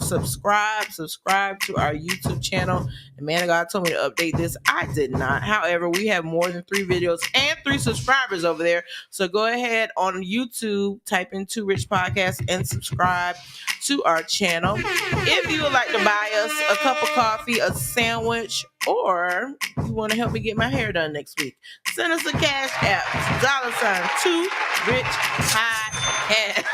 to our YouTube channel. The man of God told me to update this. I did not. However, we have more than 3 videos and 3 subscribers over there. So go ahead on YouTube, type in Too Rich Podcast and subscribe to our channel. If you would like to buy us a cup of coffee, a sandwich, or you want to help me get my hair done next week, send us a cash app, $Too Rich Podcast.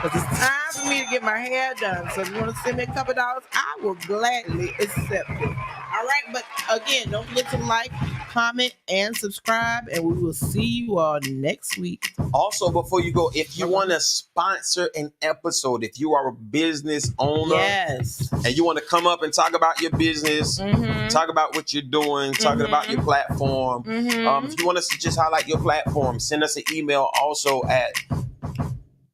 Because it's time for me to get my hair done. So if you want to send me a couple dollars, I will gladly accept it. All right, but again, don't forget to like, comment, and subscribe, and we will see you all next week. Also, before you go, if you want to sponsor an episode, if you are a business owner, and you want to come up and talk about your business, talk about what you're doing, talking about your platform, if you want us to just highlight your platform, send us an email also at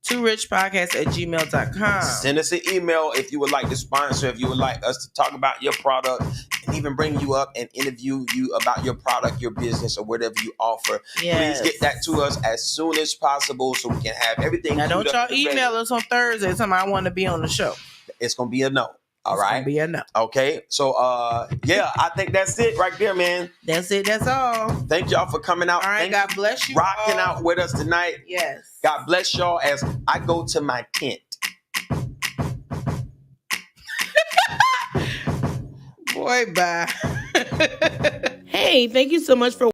tworichpodcast@gmail.com. Send us an email if you would like to sponsor, if you would like us to talk about your product and even bring you up and interview you about your product, your business, or whatever you offer. Please get that to us as soon as possible so we can have everything. Now, don't y'all email us on Thursday saying I want to be on the show. It's going to be a no. All It's right. gonna be a no. Okay. So yeah, I think that's it right there, man. That's it. That's all. Thank y'all for coming out. All right. Thank God bless you. rocking all. out with us tonight. Yes. God bless y'all as I go to my tent. Boy, bye. Hey, thank you so much for